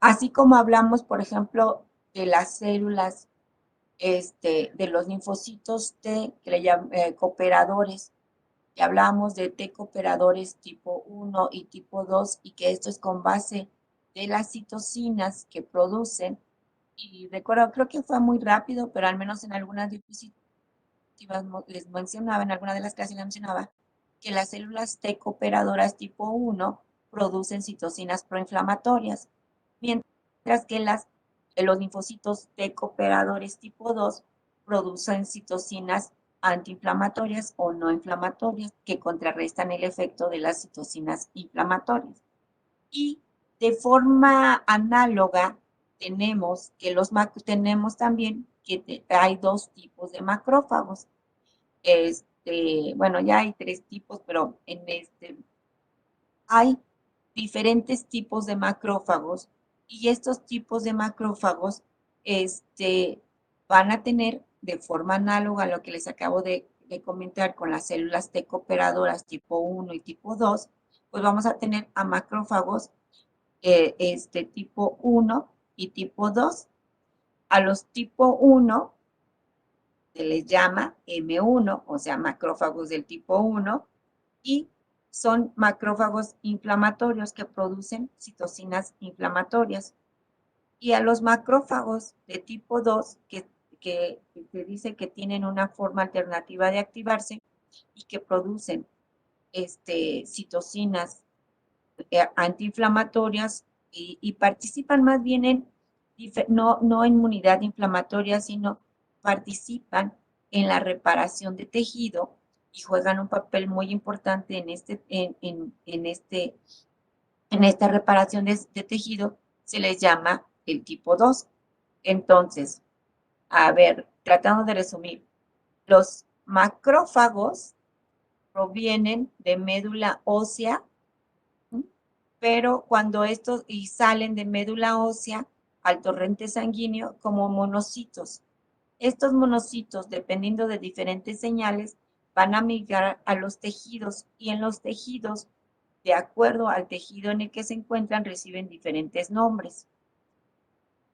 así como hablamos, por ejemplo, de las células, de los linfocitos T, que le llaman cooperadores, que hablamos de T cooperadores tipo 1 y tipo 2, y que esto es con base de las citocinas que producen. Y recuerdo, creo que fue muy rápido, pero al menos en algunas diapositivas les mencionaba, en alguna de las clases les mencionaba, que las células T cooperadoras tipo 1 producen citocinas proinflamatorias, mientras que los linfocitos T cooperadores tipo 2 producen citocinas antiinflamatorias o no inflamatorias que contrarrestan el efecto de las citocinas inflamatorias. Y de forma análoga tenemos también que hay dos tipos de macrófagos. Bueno, ya hay tres tipos, pero hay diferentes tipos de macrófagos y estos tipos de macrófagos van a tener de forma análoga a lo que les acabo de comentar con las células T cooperadoras tipo 1 y tipo 2, pues vamos a tener a macrófagos tipo 1 y tipo 2. A los tipo 1 se les llama M1, o sea, macrófagos del tipo 1, y son macrófagos inflamatorios que producen citocinas inflamatorias. Y a los macrófagos de tipo 2, que se dice que tienen una forma alternativa de activarse y que producen citocinas antiinflamatorias y participan más bien en, no en inmunidad inflamatoria, sino participan en la reparación de tejido y juegan un papel muy importante en esta reparación de tejido. Se les llama el tipo 2. Entonces, a ver, tratando de resumir, los macrófagos provienen de médula ósea, pero cuando estos y salen de médula ósea al torrente sanguíneo como monocitos. Estos monocitos, dependiendo de diferentes señales, van a migrar a los tejidos y en los tejidos, de acuerdo al tejido en el que se encuentran, reciben diferentes nombres.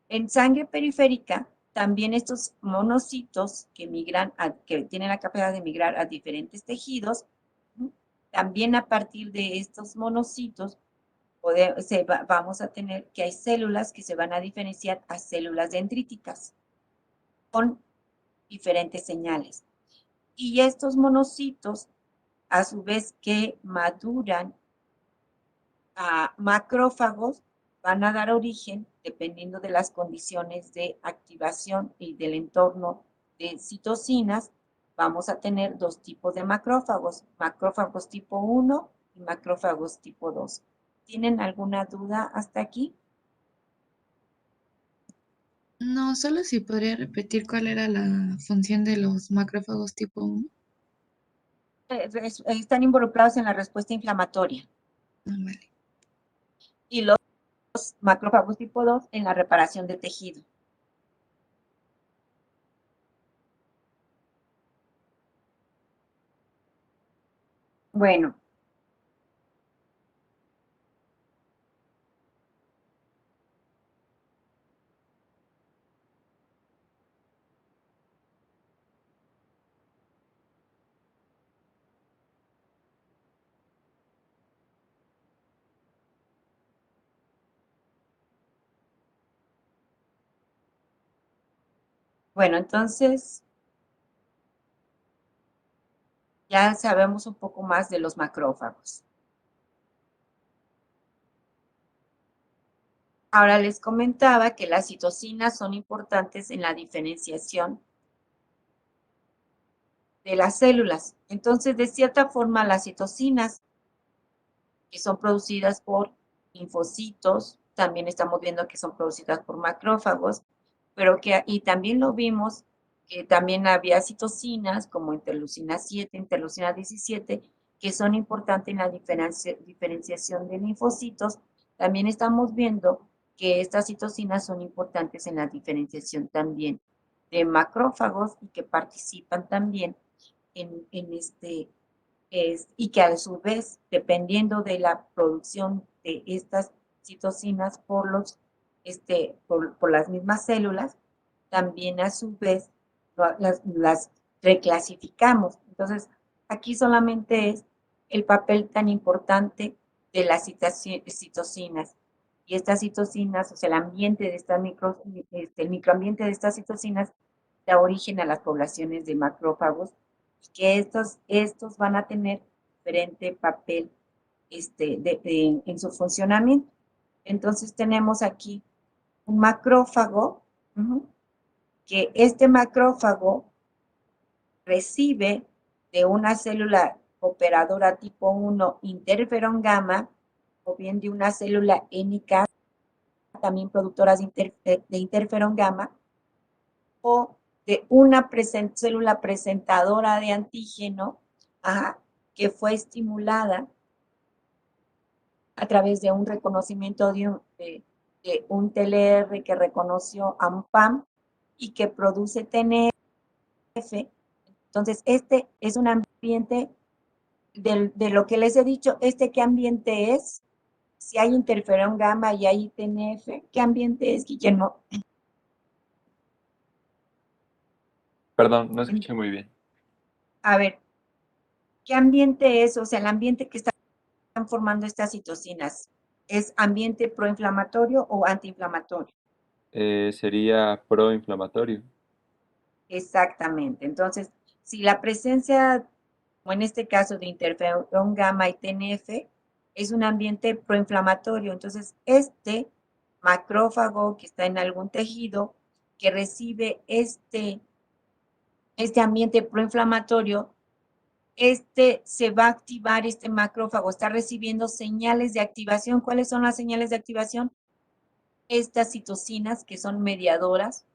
En sangre periférica, también estos monocitos que tienen la capacidad de migrar a diferentes tejidos, también a partir de estos monocitos vamos a tener que hay células que se van a diferenciar a células dendríticas con diferentes señales. Y estos monocitos, a su vez que maduran a macrófagos, van a dar origen, dependiendo de las condiciones de activación y del entorno de citocinas, vamos a tener dos tipos de macrófagos tipo 1 y macrófagos tipo 2. ¿Tienen alguna duda hasta aquí? No, solo si podría repetir cuál era la función de los macrófagos tipo 1. Están involucrados en la respuesta inflamatoria. Ah, vale. Y los macrófagos tipo 2 en la reparación de tejido. Bueno. Bueno, entonces ya sabemos un poco más de los macrófagos. Ahora les comentaba que las citocinas son importantes en la diferenciación de las células. Entonces, de cierta forma, las citocinas que son producidas por linfocitos, también estamos viendo que son producidas por macrófagos, y también lo vimos que también había citocinas como interleucina 7, interleucina 17, que son importantes en la diferenciación de linfocitos. También estamos viendo que estas citocinas son importantes en la diferenciación también de macrófagos y que participan también y que a su vez, dependiendo de la producción de estas citocinas por las mismas células, también a su vez las reclasificamos. Entonces, aquí solamente es el papel tan importante de las citocinas. Y estas citocinas, o sea, el ambiente de el microambiente de estas citocinas da origen a las poblaciones de macrófagos, y que estos van a tener diferente papel en su funcionamiento. Entonces tenemos aquí un macrófago, que este macrófago recibe de una célula operadora tipo 1 interferón gamma, o bien de una célula NK, también productoras de interferón gamma, o de una célula presentadora de antígeno, que fue estimulada a través de un reconocimiento de un TLR que reconoció a un PAM y que produce TNF. Entonces, este es un ambiente de lo que les he dicho. ¿Qué ambiente es? Si hay interferón gamma y hay TNF, ¿qué ambiente es, Guillermo? Perdón, no escuché muy bien. A ver, ¿qué ambiente es? O sea, el ambiente que están formando estas citocinas, ¿es ambiente proinflamatorio o antiinflamatorio? Sería proinflamatorio. Exactamente. Entonces, si la presencia, o en este caso de interferón gamma y TNF, es un ambiente proinflamatorio. Entonces, este macrófago que está en algún tejido, que recibe este ambiente proinflamatorio, se va a activar, este macrófago está recibiendo señales de activación. ¿Cuáles son las señales de activación? Estas citocinas, que son mediadoras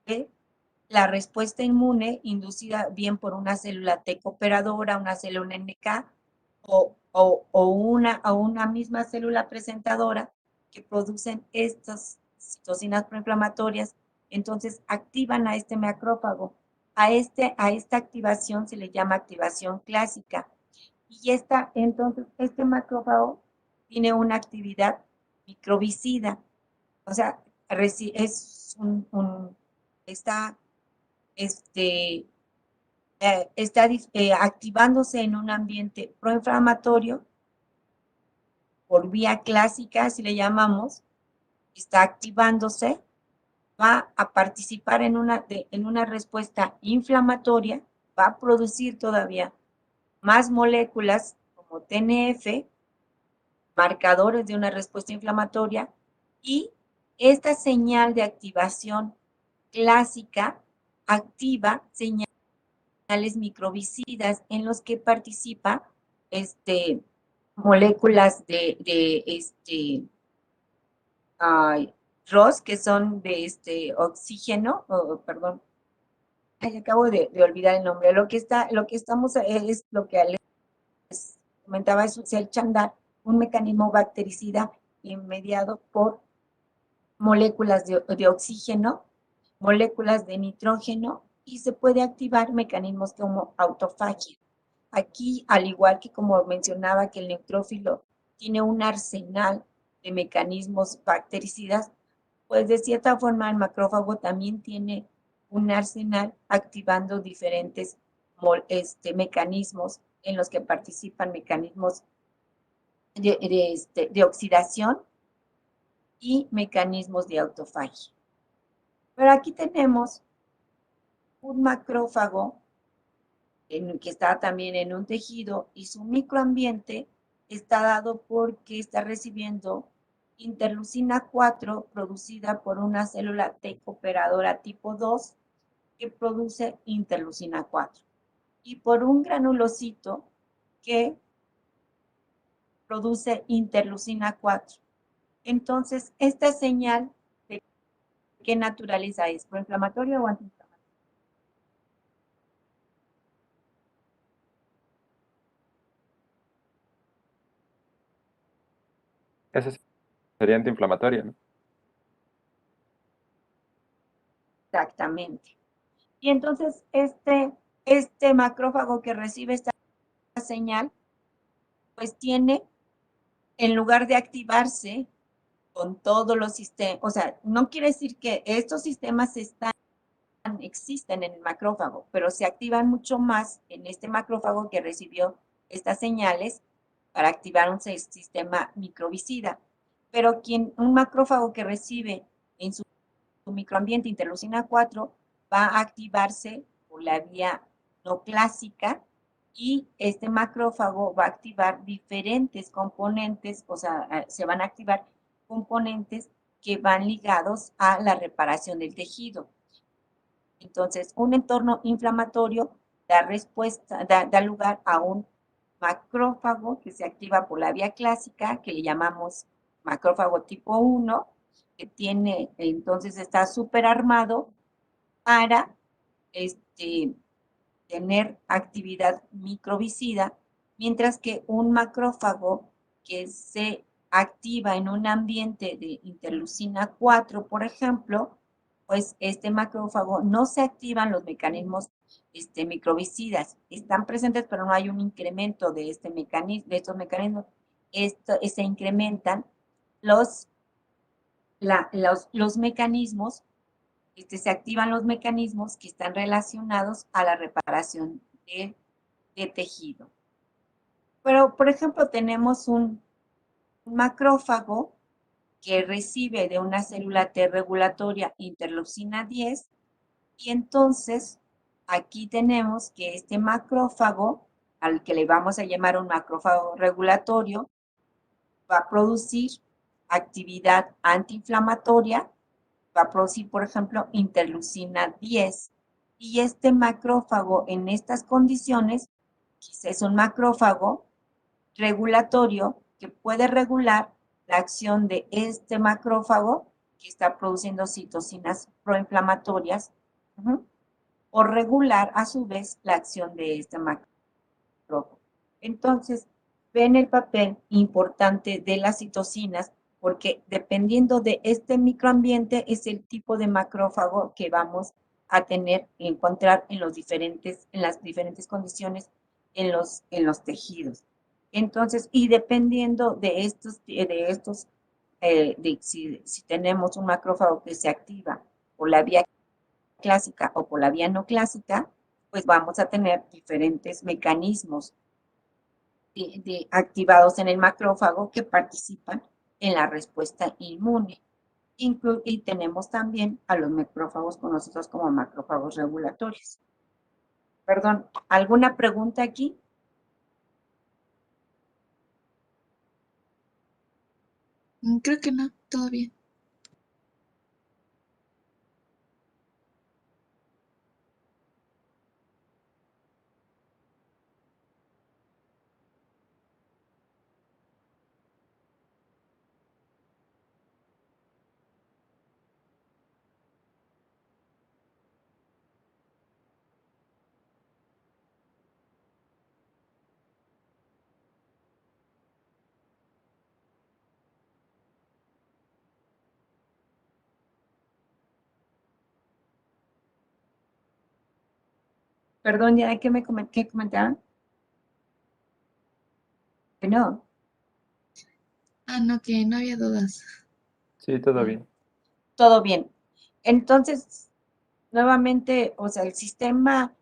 de la respuesta inmune, inducida bien por una célula T cooperadora, una célula NK o una misma célula presentadora, que producen estas citocinas proinflamatorias. Entonces activan a este macrófago. A esta activación se le llama activación clásica. Y entonces este macrófago tiene una actividad microbicida. O sea, está activándose en un ambiente proinflamatorio por vía clásica, así le llamamos. Está activándose, va a participar en una respuesta inflamatoria, va a producir todavía más moléculas como TNF, marcadores de una respuesta inflamatoria, y esta señal de activación clásica activa señales microbicidas en los que participa moléculas de ROS, que son de oxígeno, perdón, acabo de olvidar el nombre. Lo que estamos es lo que les comentaba, es el Chandar, un mecanismo bactericida mediado por moléculas de oxígeno, moléculas de nitrógeno, y se puede activar mecanismos como autofagia. Aquí, al igual que como mencionaba que el neutrófilo tiene un arsenal de mecanismos bactericidas, pues de cierta forma el macrófago también tiene un arsenal activando diferentes mecanismos en los que participan mecanismos de oxidación y mecanismos de autofagia. Pero aquí tenemos un macrófago que está también en un tejido, y su microambiente está dado porque está recibiendo interleucina 4 producida por una célula T cooperadora tipo 2 que produce interleucina 4, y por un granulocito que produce interleucina 4. Entonces, esta señal, ¿de qué naturaleza es? ¿Proinflamatoria o antiinflamatoria? Esa sería antiinflamatoria, ¿no? Exactamente. Y entonces este macrófago que recibe esta señal, pues tiene, en lugar de activarse con todos los sistemas, o sea, no quiere decir que estos sistemas existen en el macrófago, pero se activan mucho más en este macrófago que recibió estas señales para activar un sistema microbicida. Pero un macrófago que recibe en su microambiente interleucina 4 va a activarse por la vía no clásica, y este macrófago va a activar diferentes componentes, o sea, se van a activar componentes que van ligados a la reparación del tejido. Entonces, un entorno inflamatorio da lugar a un macrófago que se activa por la vía clásica, que le llamamos macrófago tipo 1, que entonces está súper armado para tener actividad microbicida, mientras que un macrófago que se activa en un ambiente de interleucina 4, por ejemplo, pues este macrófago no se activan los mecanismos microbicidas. Están presentes, pero no hay un incremento de estos mecanismos. Se incrementan los mecanismos, se activan los mecanismos que están relacionados a la reparación de tejido. Pero, por ejemplo, tenemos un macrófago que recibe de una célula T regulatoria interleucina 10, y entonces aquí tenemos que este macrófago, al que le vamos a llamar un macrófago regulatorio, va a producir actividad antiinflamatoria, va a producir, por ejemplo, interleucina 10. Y este macrófago en estas condiciones, quizás es un macrófago regulatorio que puede regular la acción de este macrófago que está produciendo citocinas proinflamatorias, o regular a su vez la acción de este macrófago. Entonces, ven el papel importante de las citocinas porque dependiendo de este microambiente es el tipo de macrófago que vamos a tener, encontrar en las diferentes condiciones en los tejidos. Entonces, y dependiendo de si tenemos un macrófago que se activa por la vía clásica o por la vía no clásica, pues vamos a tener diferentes mecanismos activados en el macrófago que participan en la respuesta inmune. Y tenemos también a los macrófagos conocidos como macrófagos regulatorios. Perdón, ¿alguna pregunta aquí? Creo que no, todo bien. Perdón, ya ¿qué comentaban? Que no. No, que no había dudas. Sí, todo bien. Todo bien. Entonces, nuevamente, o sea, el sistema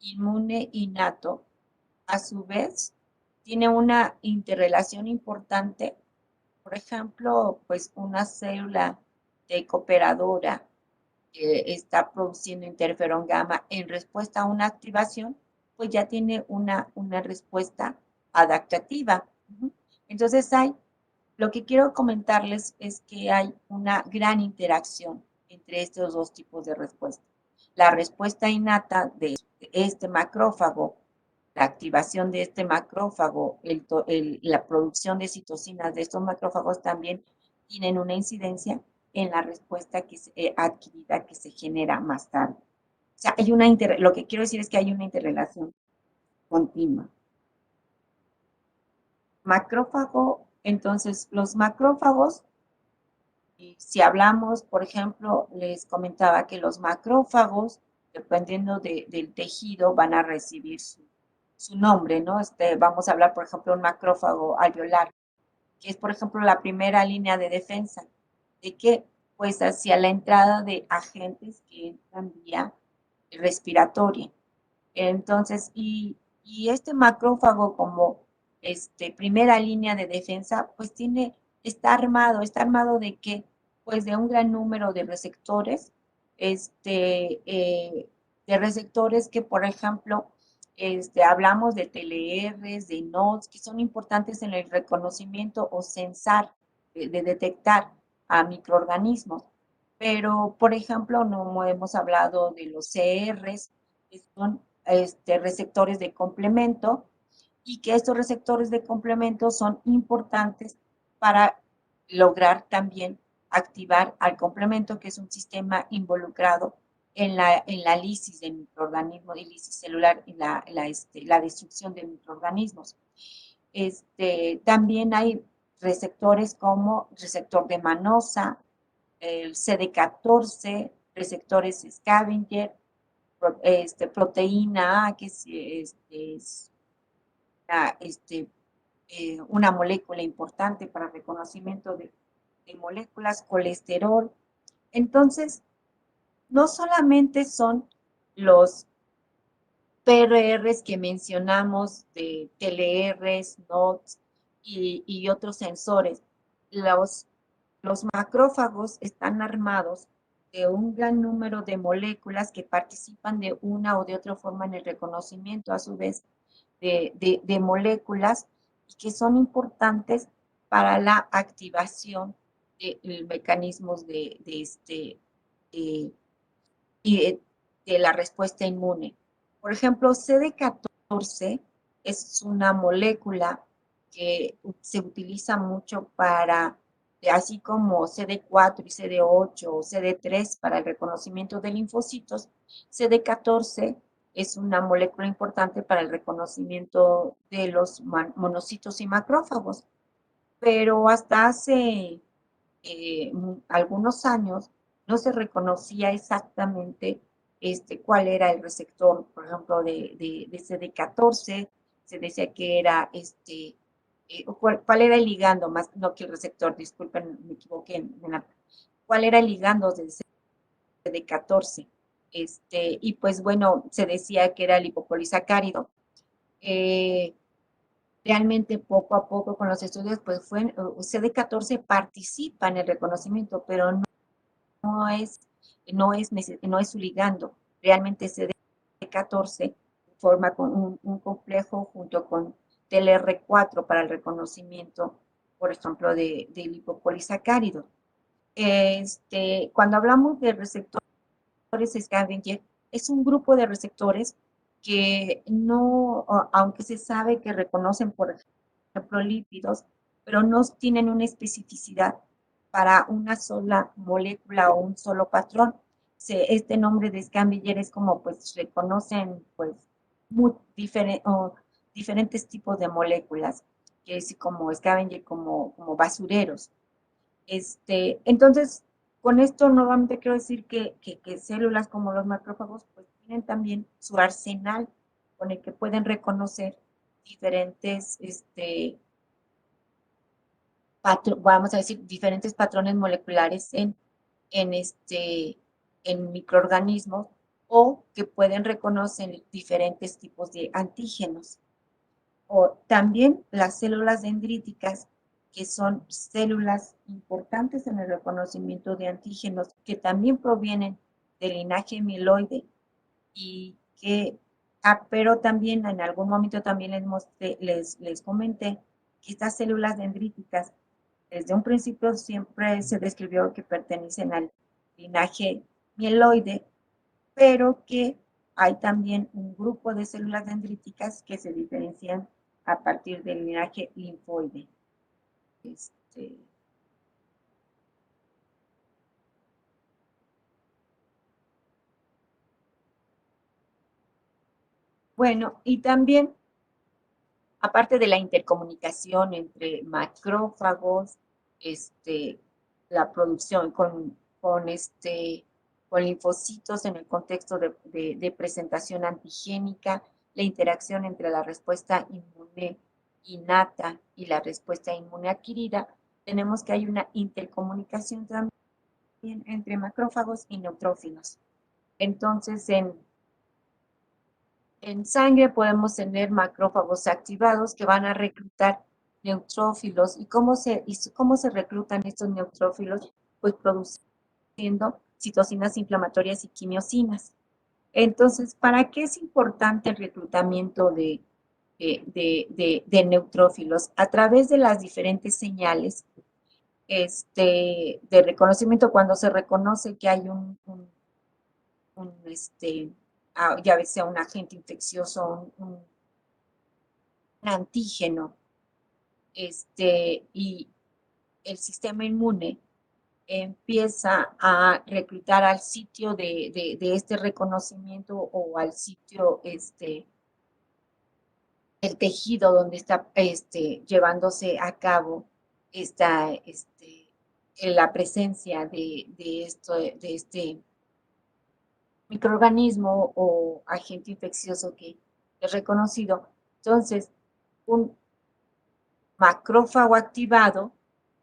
inmune innato, a su vez, tiene una interrelación importante. Por ejemplo, pues una célula de cooperadora que está produciendo interferón gamma en respuesta a una activación, pues ya tiene una respuesta adaptativa. Entonces lo que quiero comentarles es que hay una gran interacción entre estos dos tipos de respuesta. La respuesta innata de este macrófago, la activación de este macrófago, la producción de citocinas de estos macrófagos también tienen una incidencia en la respuesta adquirida que se genera más tarde. O sea, lo que quiero decir es que hay una interrelación continua. Macrófago, entonces los macrófagos, si hablamos, por ejemplo, les comentaba que los macrófagos, dependiendo del tejido, van a recibir su nombre, ¿no? Vamos a hablar, por ejemplo, de un macrófago alveolar, que es, por ejemplo, la primera línea de defensa. ¿De qué? Pues hacia la entrada de agentes que entran vía respiratoria. Entonces, y este macrófago como primera línea de defensa, pues está armado ¿de qué? Pues de un gran número de receptores, de receptores que, por ejemplo, hablamos de TLRs, de nodes, que son importantes en el reconocimiento o censar, de detectar a microorganismos. Pero, por ejemplo, no hemos hablado de los CRs, que son receptores de complemento, y que estos receptores de complemento son importantes para lograr también activar al complemento, que es un sistema involucrado en la lisis de microorganismos, y lisis celular, y la destrucción de microorganismos. También hay receptores como receptor de manosa, el CD14, receptores scavenger, proteína A, que es una molécula importante para el reconocimiento de moléculas, colesterol. Entonces, no solamente son los PRRs que mencionamos, de TLRs, NOTs y otros sensores. Los macrófagos están armados de un gran número de moléculas que participan de una o de otra forma en el reconocimiento, a su vez, de moléculas, y que son importantes para la activación de mecanismos y de la respuesta inmune. Por ejemplo, CD14 es una molécula que se utiliza mucho para, así como CD4 y CD8 o CD3 para el reconocimiento de linfocitos, CD14 es una molécula importante para el reconocimiento de los monocitos y macrófagos. Pero hasta hace algunos años no se reconocía exactamente cuál era el receptor, por ejemplo, de CD14, se decía que era cuál era el ligando, más no que el receptor, disculpen, me equivoqué, cuál era el ligando del CD14. Y pues bueno, se decía que era el lipopolisacárido. Realmente poco a poco con los estudios, pues CD14 participa en el reconocimiento, pero no es su ligando. Realmente CD14 forma con un complejo junto con TLR4 para el reconocimiento, por ejemplo, de lipopolisacárido. Cuando hablamos de receptores scavenger, es un grupo de receptores que no, aunque se sabe que reconocen, por ejemplo, lípidos, pero no tienen una especificidad para una sola molécula o un solo patrón. Este nombre de scavenger es como, pues, reconocen, pues, diferentes tipos de moléculas, que es como scavenger, como basureros. Entonces, con esto nuevamente quiero decir que células como los macrófagos pues tienen también su arsenal con el que pueden reconocer diferentes, vamos a decir, diferentes patrones moleculares en microorganismos o que pueden reconocer diferentes tipos de antígenos. O también las células dendríticas, que son células importantes en el reconocimiento de antígenos, que también provienen del linaje mieloide y pero también en algún momento también les comenté que estas células dendríticas, desde un principio siempre se describió que pertenecen al linaje mieloide, pero que hay también un grupo de células dendríticas que se diferencian a partir del linaje linfoide. Bueno, y también, aparte de la intercomunicación entre macrófagos, la producción con linfocitos en el contexto de presentación antigénica, la interacción entre la respuesta inmune innata y la respuesta inmune adquirida, tenemos que hay una intercomunicación también entre macrófagos y neutrófilos. Entonces, en sangre podemos tener macrófagos activados que van a reclutar neutrófilos. ¿Y cómo se reclutan estos neutrófilos? Pues produciendo citocinas inflamatorias y quimiosinas. Entonces, ¿para qué es importante el reclutamiento de neutrófilos? A través de las diferentes señales de reconocimiento, cuando se reconoce que hay ya sea un agente infeccioso, un antígeno, y el sistema inmune empieza a reclutar al sitio de este reconocimiento o al sitio, el tejido donde está llevándose a cabo la presencia de este microorganismo o agente infeccioso que es reconocido. Entonces, un macrófago activado,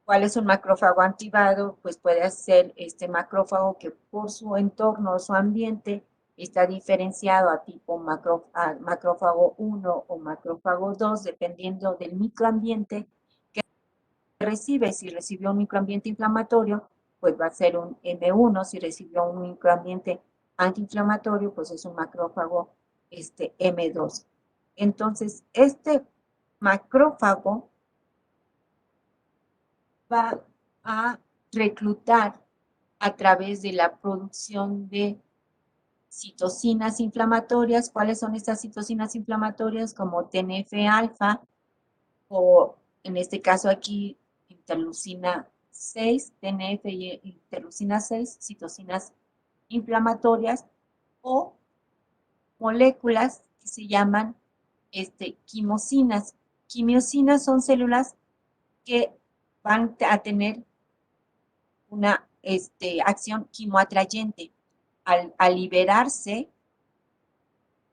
¿cuál es un macrófago activado? Pues puede ser este macrófago que por su entorno o su ambiente está diferenciado a tipo macrófago 1 o macrófago 2, dependiendo del microambiente que recibe. Si recibió un microambiente inflamatorio, pues va a ser un M1. Si recibió un microambiente antiinflamatorio, pues es un macrófago M2. Entonces, este macrófago va a reclutar a través de la producción de citocinas inflamatorias. ¿Cuáles son estas citocinas inflamatorias? Como TNF-alfa o en este caso aquí interleucina 6, TNF y interleucina 6, citocinas inflamatorias o moléculas que se llaman quimosinas. Quimiosinas son células que van a tener una acción quimoatrayente. Al liberarse,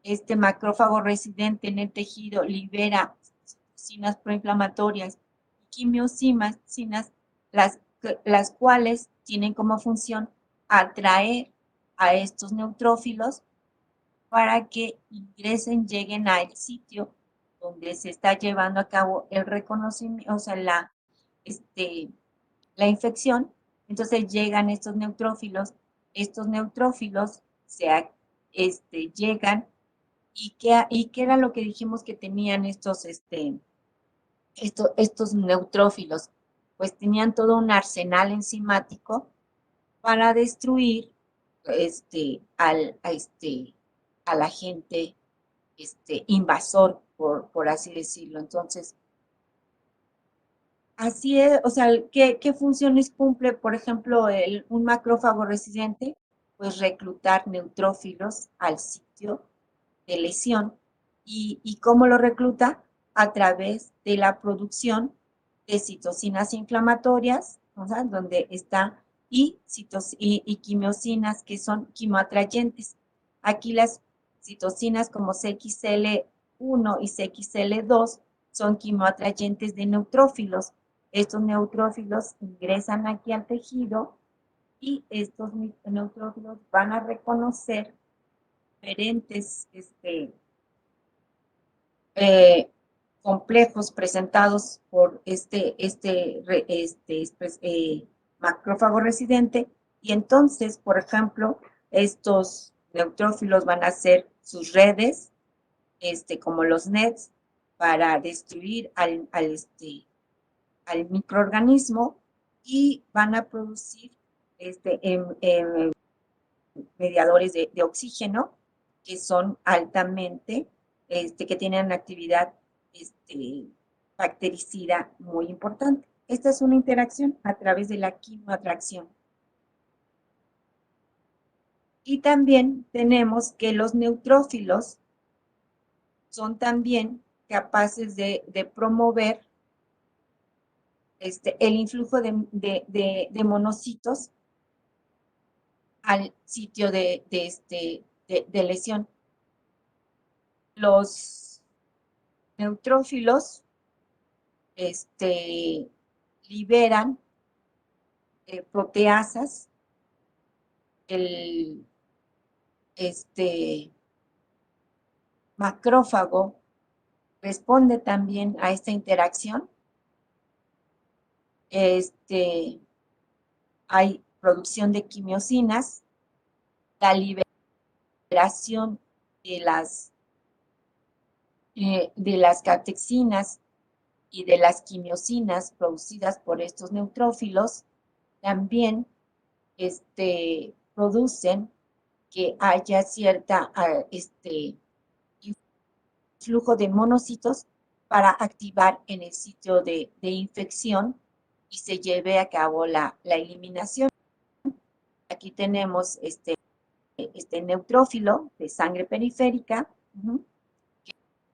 este macrófago residente en el tejido libera citocinas proinflamatorias y quimiosinas, las cuales tienen como función atraer a estos neutrófilos para que ingresen, lleguen al sitio donde se está llevando a cabo el reconocimiento, o sea, la infección. Entonces llegan estos neutrófilos llegan y qué era lo que dijimos que tenían estos neutrófilos, pues tenían todo un arsenal enzimático para destruir al agente invasor, por así decirlo. Entonces, así es, o sea, ¿qué funciones cumple, por ejemplo, un macrófago residente? Pues reclutar neutrófilos al sitio de lesión. ¿Y cómo lo recluta? A través de la producción de citocinas inflamatorias, o sea, donde está, y quimiosinas que son quimoatrayentes. Aquí las citocinas como CXL1 y CXL2 son quimoatrayentes de neutrófilos. Estos neutrófilos ingresan aquí al tejido y estos neutrófilos van a reconocer diferentes complejos presentados por macrófago residente, y entonces, por ejemplo, estos neutrófilos van a hacer sus redes, como los NETs, para destruir al microorganismo, y van a producir mediadores de oxígeno que son altamente, que tienen una actividad bactericida muy importante. Esta es una interacción a través de la quimoatracción. Y también tenemos que los neutrófilos son también capaces de promover el influjo de monocitos al sitio de lesión. Los neutrófilos liberan proteasas. El macrófago responde también a esta interacción. Hay producción de quimiosinas, la liberación de las catexinas y de las quimiosinas producidas por estos neutrófilos también producen que haya cierta flujo de monocitos para activar en el sitio de infección y se lleve a cabo la eliminación. Aquí tenemos este neutrófilo de sangre periférica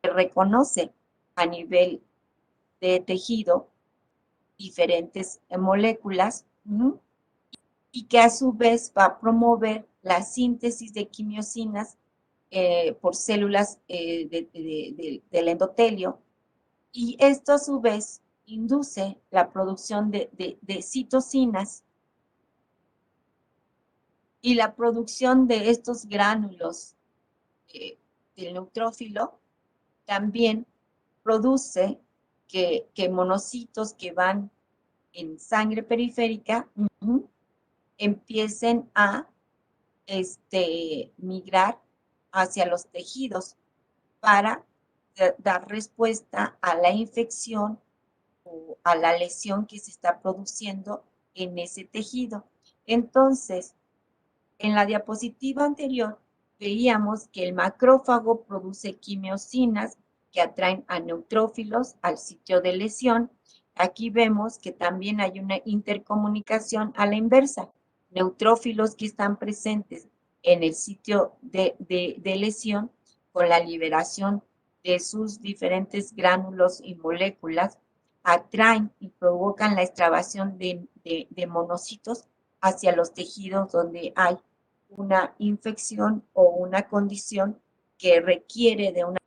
que reconoce a nivel de tejido diferentes moléculas y que a su vez va a promover la síntesis de quimiosinas por células del endotelio, y esto a su vez induce la producción de citocinas y la producción de estos gránulos del neutrófilo también produce que monocitos que van en sangre periférica empiecen a migrar hacia los tejidos para dar respuesta a la infección a la lesión que se está produciendo en ese tejido. Entonces, en la diapositiva anterior veíamos que el macrófago produce quimiosinas que atraen a neutrófilos al sitio de lesión. Aquí vemos que también hay una intercomunicación a la inversa. Neutrófilos que están presentes en el sitio de lesión con la liberación de sus diferentes gránulos y moléculas atraen y provocan la extravasación de monocitos hacia los tejidos donde hay una infección o una condición que requiere de una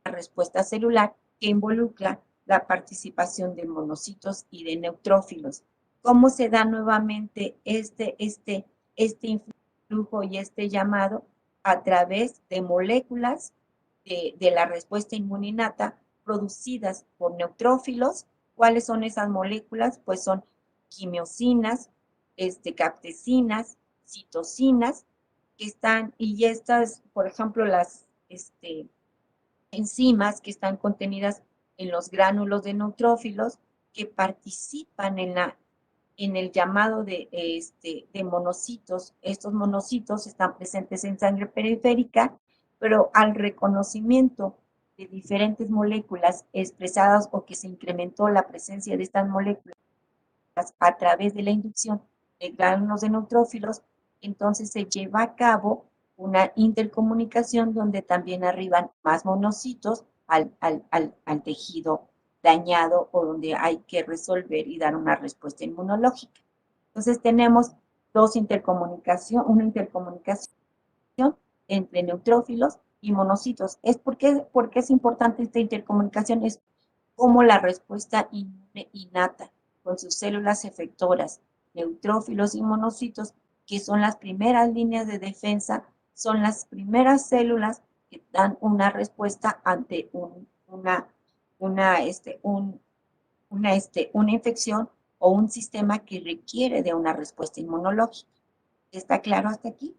respuesta celular que involucra la participación de monocitos y de neutrófilos. ¿Cómo se da nuevamente este influjo y este llamado? A través de moléculas de la respuesta inmunológica producidas por neutrófilos. ¿Cuáles son esas moléculas? Pues son quimiosinas, captesinas, citocinas, que están, y estas, por ejemplo, las enzimas que están contenidas en los gránulos de neutrófilos que participan en el llamado de monocitos. Estos monocitos están presentes en sangre periférica, pero al reconocimiento de diferentes moléculas expresadas o que se incrementó la presencia de estas moléculas a través de la inducción de gránulos de neutrófilos, entonces se lleva a cabo una intercomunicación donde también arriban más monocitos al tejido dañado o donde hay que resolver y dar una respuesta inmunológica. Entonces tenemos una intercomunicación entre neutrófilos y monocitos. ¿Por qué es importante esta intercomunicación? Es como la respuesta inmune innata con sus células efectoras, neutrófilos y monocitos, que son las primeras líneas de defensa, son las primeras células que dan una respuesta ante una infección o un sistema que requiere de una respuesta inmunológica. ¿Está claro hasta aquí?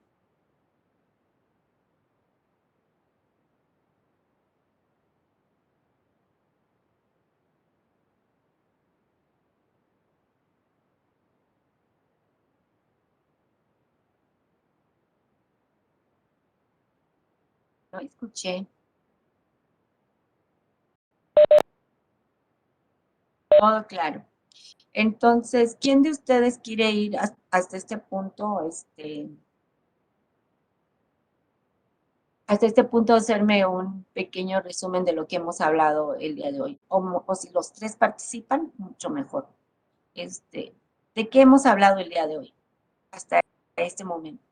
No escuché. Todo claro. Entonces, ¿quién de ustedes quiere ir hasta este punto, hasta este punto hacerme un pequeño resumen de lo que hemos hablado el día de hoy? O si los tres participan, mucho mejor. ¿De qué hemos hablado el día de hoy hasta este momento?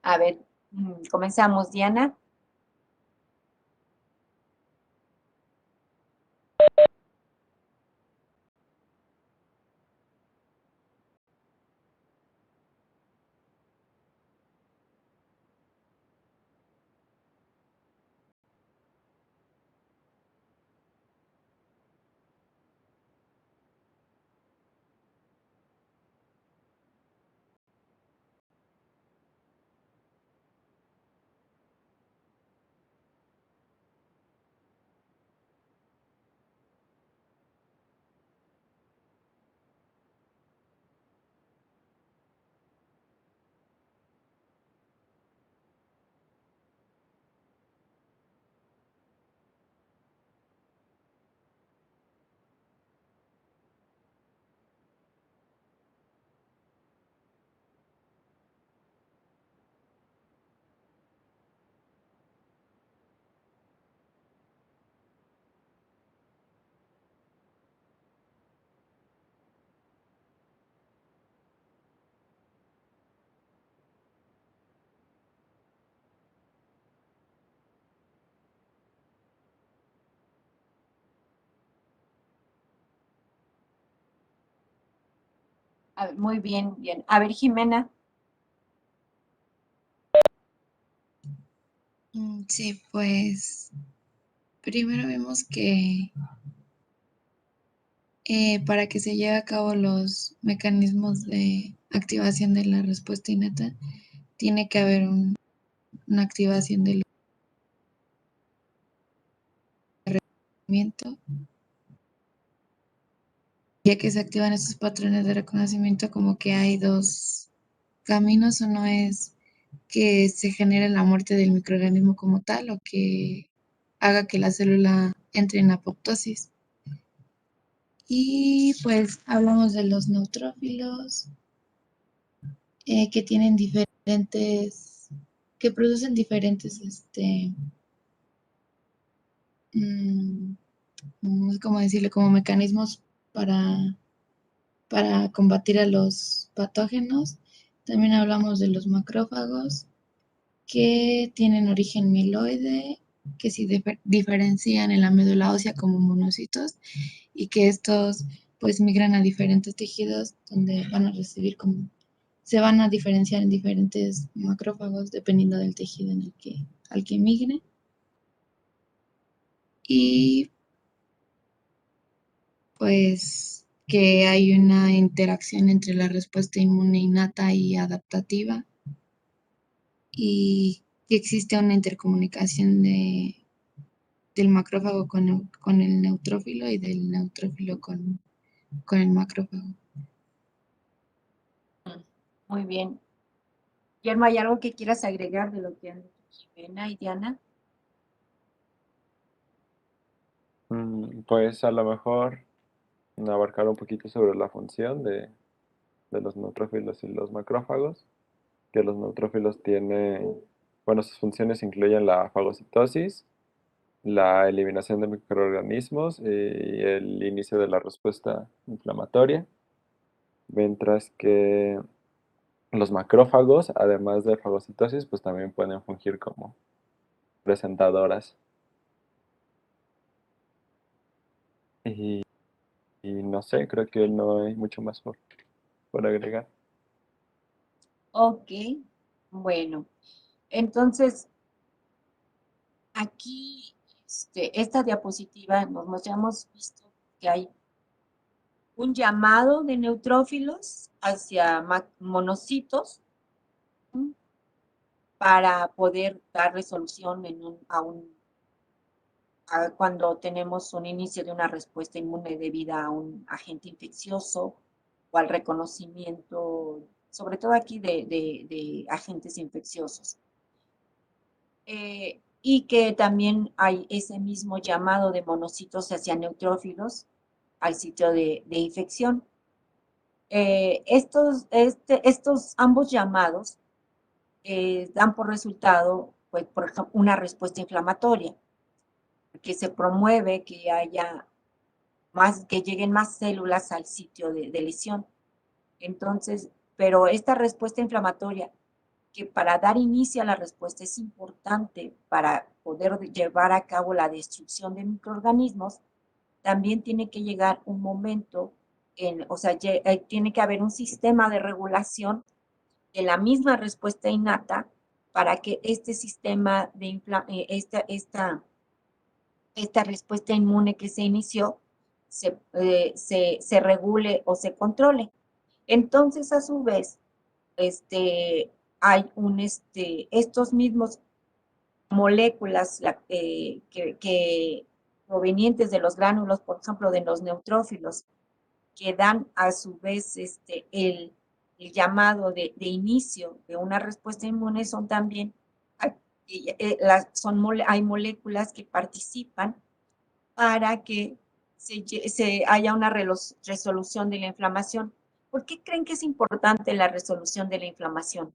A ver, comenzamos, Diana. A ver, muy bien, bien. A ver, Jimena. Sí, pues primero vimos que para que se lleve a cabo los mecanismos de activación de la respuesta innata, tiene que haber una activación del reconocimiento. Ya que se activan estos patrones de reconocimiento, como que hay dos caminos. Uno es que se genere la muerte del microorganismo como tal, o que haga que la célula entre en apoptosis. Y pues hablamos de los neutrófilos, que tienen diferentes, que producen diferentes, no sé cómo decirle, como mecanismos para, para combatir a los patógenos. También hablamos de los macrófagos, que tienen origen mieloide, que se diferencian en la médula ósea como monocitos, y que estos pues migran a diferentes tejidos donde van a recibir como, se van a diferenciar en diferentes macrófagos dependiendo del tejido en el que, al que migren. Y pues que hay una interacción entre la respuesta inmune innata y adaptativa, y que existe una intercomunicación del macrófago con el neutrófilo, y del neutrófilo con el macrófago. Muy bien. Guillermo, ¿hay algo que quieras agregar de lo que han dicho Jimena y Diana? Pues a lo mejor abarcar un poquito sobre la función de los neutrófilos y los macrófagos, que los neutrófilos tienen, bueno, sus funciones incluyen la fagocitosis, la eliminación de microorganismos y el inicio de la respuesta inflamatoria, mientras que los macrófagos, además de fagocitosis, pues también pueden fungir como presentadoras. Y, y no sé, creo que no hay mucho más por agregar. Ok, bueno. Entonces, aquí, esta diapositiva nos hemos visto que hay un llamado de neutrófilos hacia monocitos, ¿m? Para poder dar resolución cuando tenemos un inicio de una respuesta inmune debida a un agente infeccioso o al reconocimiento, sobre todo aquí de agentes infecciosos. Y que también hay ese mismo llamado de monocitos hacia neutrófilos al sitio de infección. Estos ambos llamados dan por resultado, pues, por ejemplo, una respuesta inflamatoria, que se promueve que haya más, que lleguen más células al sitio de lesión. Entonces, pero esta respuesta inflamatoria, que para dar inicio a la respuesta es importante para poder llevar a cabo la destrucción de microorganismos, también tiene que llegar un momento, o sea, tiene que haber un sistema de regulación de la misma respuesta innata para que este sistema de esta respuesta inmune que se inició se regule o se controle. Entonces, a su vez, hay estos mismos moléculas que provenientes de los gránulos, por ejemplo, de los neutrófilos, que dan a su vez el llamado de inicio de una respuesta inmune, son también, hay moléculas que participan para que haya una resolución de la inflamación. ¿Por qué creen que es importante la resolución de la inflamación?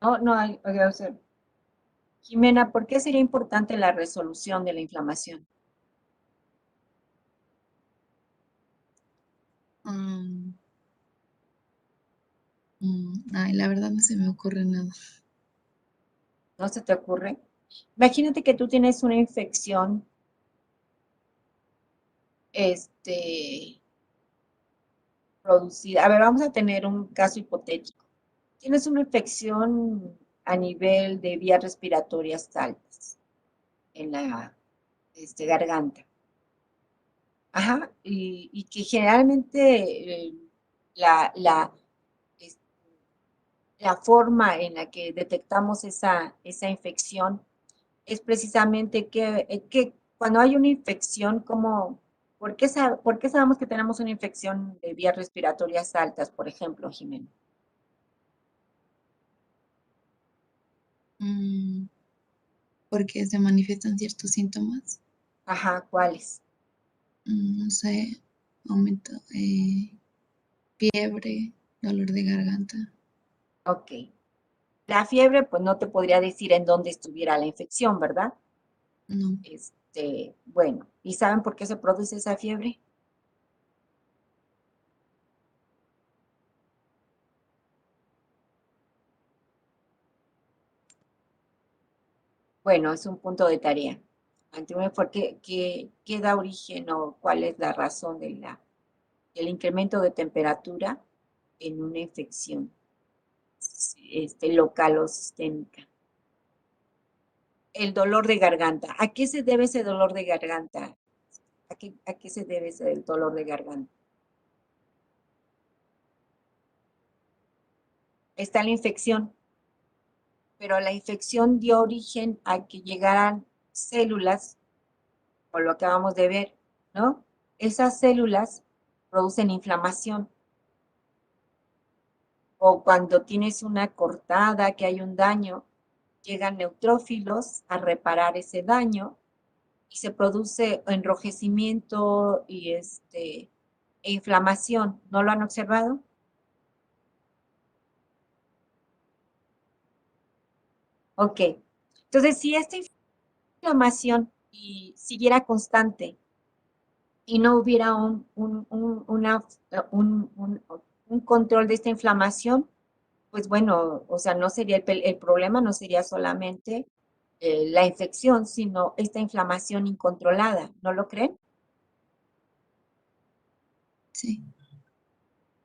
No, no hay, o sea, Jimena, ¿por qué sería importante la resolución de la inflamación? Mm, ay, la verdad no se me ocurre nada. ¿No se te ocurre? Imagínate que tú tienes una infección, este, producida. A ver, vamos a tener un caso hipotético. Tienes una infección a nivel de vías respiratorias altas en la garganta. Ajá, y que generalmente la, la, es- la forma en la que detectamos esa infección es precisamente que cuando hay una infección, como, ¿por qué sabemos que tenemos una infección de vías respiratorias altas, por ejemplo, Jimena? Mm, porque se manifiestan ciertos síntomas. Ajá, ¿cuáles? No sé, aumento, fiebre, dolor de garganta. Ok. La fiebre, pues no te podría decir en dónde estuviera la infección, ¿verdad? No, Bueno, ¿y saben por qué se produce esa fiebre? Bueno, es un punto de tarea. ¿Por qué da origen o cuál es la razón del incremento de temperatura en una infección local o sistémica? El dolor de garganta. ¿A qué se debe ese dolor de garganta? ¿A qué se debe ese dolor de garganta? Está la infección, pero la infección dio origen a que llegaran células, por lo que acabamos de ver, ¿no? Esas células producen inflamación. O cuando tienes una cortada, que hay un daño, llegan neutrófilos a reparar ese daño y se produce enrojecimiento e inflamación. ¿No lo han observado? Ok. Entonces, si esta inflamación siguiera constante y no hubiera un control de esta inflamación, pues bueno, o sea, no sería el problema, no sería solamente la infección, sino esta inflamación incontrolada, ¿no lo creen? sí,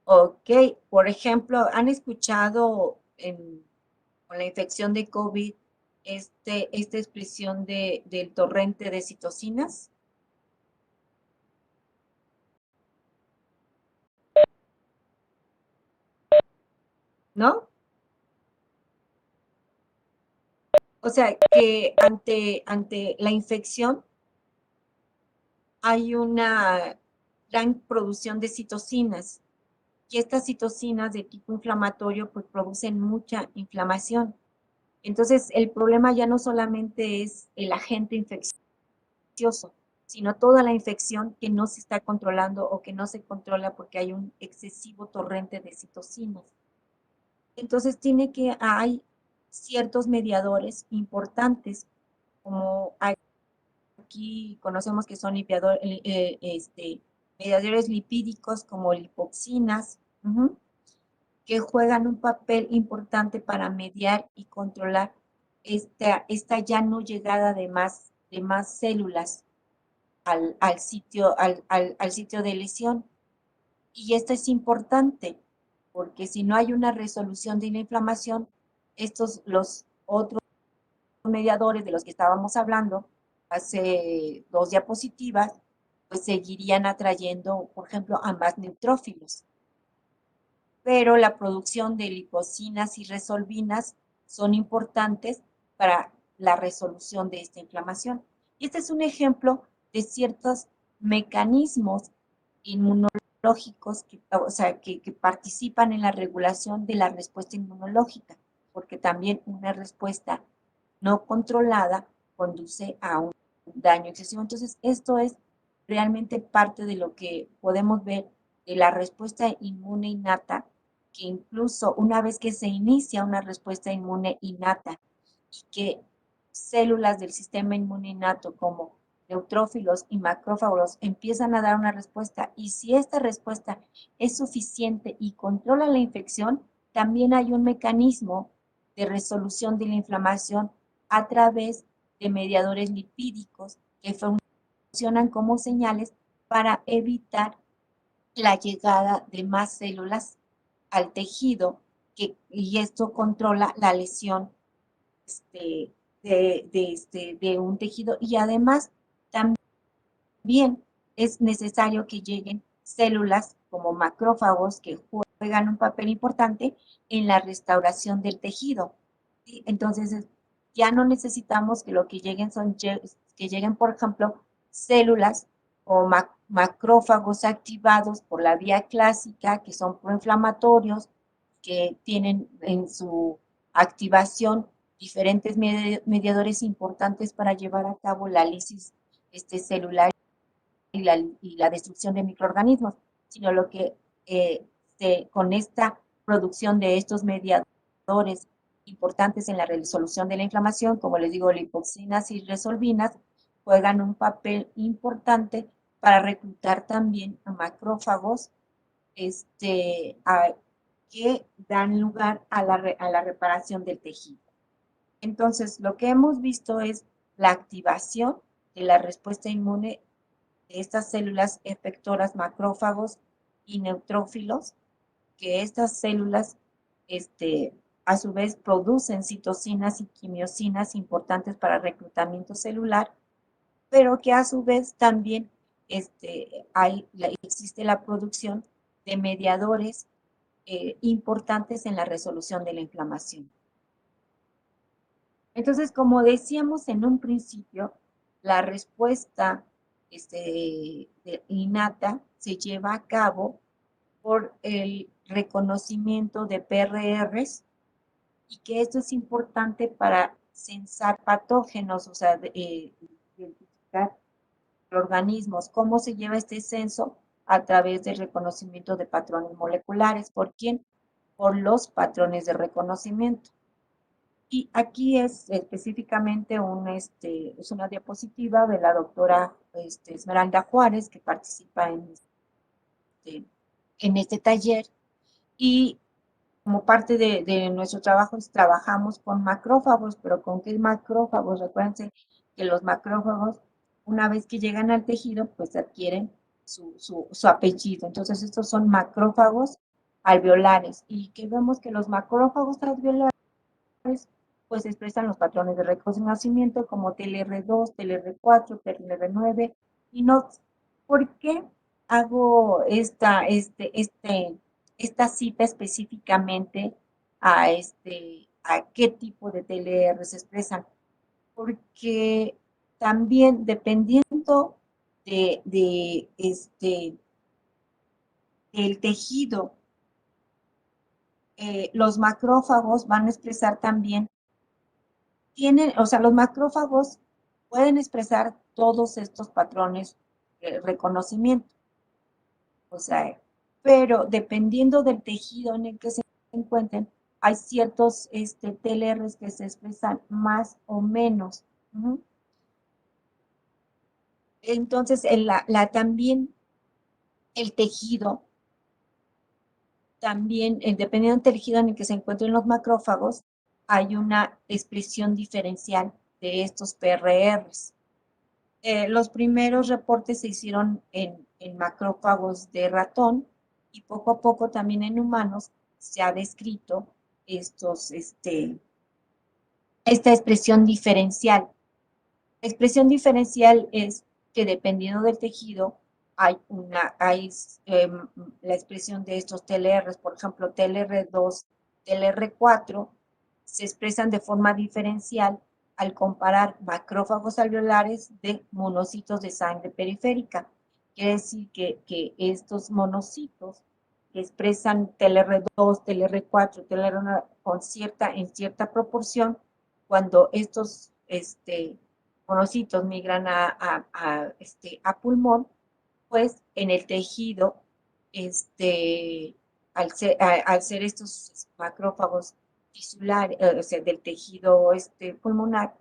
Ok, por ejemplo, ¿han escuchado con la infección de COVID esta expresión del torrente de citocinas? ¿No? O sea, que ante la infección hay una gran producción de citocinas y estas citocinas de tipo inflamatorio pues producen mucha inflamación. Entonces, el problema ya no solamente es el agente infeccioso, sino toda la infección que no se está controlando o que no se controla porque hay un excesivo torrente de citocinas. Entonces, hay ciertos mediadores importantes, como aquí conocemos que son mediadores lipídicos como lipoxinas, que juegan un papel importante para mediar y controlar esta ya no llegada de más células al sitio de lesión. Y esto es importante porque si no hay una resolución de la inflamación, los otros mediadores de los que estábamos hablando hace 2 diapositivas, pues seguirían atrayendo, por ejemplo, a más neutrófilos. Pero la producción de lipocinas y resolvinas son importantes para la resolución de esta inflamación. Y este es un ejemplo de ciertos mecanismos inmunológicos que participan en la regulación de la respuesta inmunológica, porque también una respuesta no controlada conduce a un daño excesivo. Entonces, esto es realmente parte de lo que podemos ver de la respuesta inmune innata que incluso una vez que se inicia una respuesta inmune innata y que células del sistema inmune innato como neutrófilos y macrófagos empiezan a dar una respuesta, y si esta respuesta es suficiente y controla la infección, también hay un mecanismo de resolución de la inflamación a través de mediadores lipídicos que funcionan como señales para evitar la llegada de más células al tejido, y esto controla la lesión de un tejido, y además también es necesario que lleguen células como macrófagos que juegan un papel importante en la restauración del tejido. ¿Sí? Entonces, ya no necesitamos que lo que lleguen que lleguen, por ejemplo, células o macrófagos activados por la vía clásica, que son proinflamatorios, que tienen en su activación diferentes mediadores importantes para llevar a cabo la lisis celular y la destrucción de microorganismos, sino lo que con esta producción de estos mediadores importantes en la resolución de la inflamación, como les digo, lipoxinas y resolvinas, juegan un papel importante para reclutar también a macrófagos que dan lugar a la reparación del tejido. Entonces, lo que hemos visto es la activación de la respuesta inmune de estas células efectoras, macrófagos y neutrófilos, que estas células a su vez producen citocinas y quimiosinas importantes para reclutamiento celular, pero que a su vez también existe la producción de mediadores importantes en la resolución de la inflamación. Entonces, como decíamos en un principio, la respuesta innata se lleva a cabo por el reconocimiento de PRRs, y que esto es importante para censar patógenos, o sea, identificar organismos. ¿Cómo se lleva este censo? A través del reconocimiento de patrones moleculares. ¿Por quién? Por los patrones de reconocimiento. Y aquí es específicamente es una diapositiva de la doctora Esmeralda Juárez, que participa en este taller, y como parte de nuestro trabajo trabajamos con macrófagos. ¿Pero con qué macrófagos? Recuérdense que los macrófagos, una vez que llegan al tejido, pues adquieren su apellido. Entonces, estos son macrófagos alveolares, y que vemos que los macrófagos alveolares pues expresan los patrones de reconocimiento como TLR2, TLR4, TLR9 y NOTS. ¿Por qué hago esta cita específicamente a qué tipo de TLR se expresan? Porque también dependiendo del tejido, los macrófagos van a expresar también, los macrófagos pueden expresar todos estos patrones de reconocimiento, o sea, pero dependiendo del tejido en el que se encuentren, hay ciertos TLRs que se expresan más o menos. Entonces, también el tejido, también, dependiendo del tejido en el que se encuentren los macrófagos, hay una expresión diferencial de estos PRRs. Los primeros reportes se hicieron en macrófagos de ratón, y poco a poco también en humanos se ha descrito esta expresión diferencial. La expresión diferencial es que dependiendo del tejido hay la expresión de estos TLRs, por ejemplo, TLR2, TLR4, se expresan de forma diferencial al comparar macrófagos alveolares de monocitos de sangre periférica. Quiere decir que estos monocitos que expresan TLR2, TLR4, TLR1 en cierta proporción, cuando estos monocitos migran a pulmón, pues en el tejido al ser estos macrófagos tisulares, o sea, del tejido pulmonar,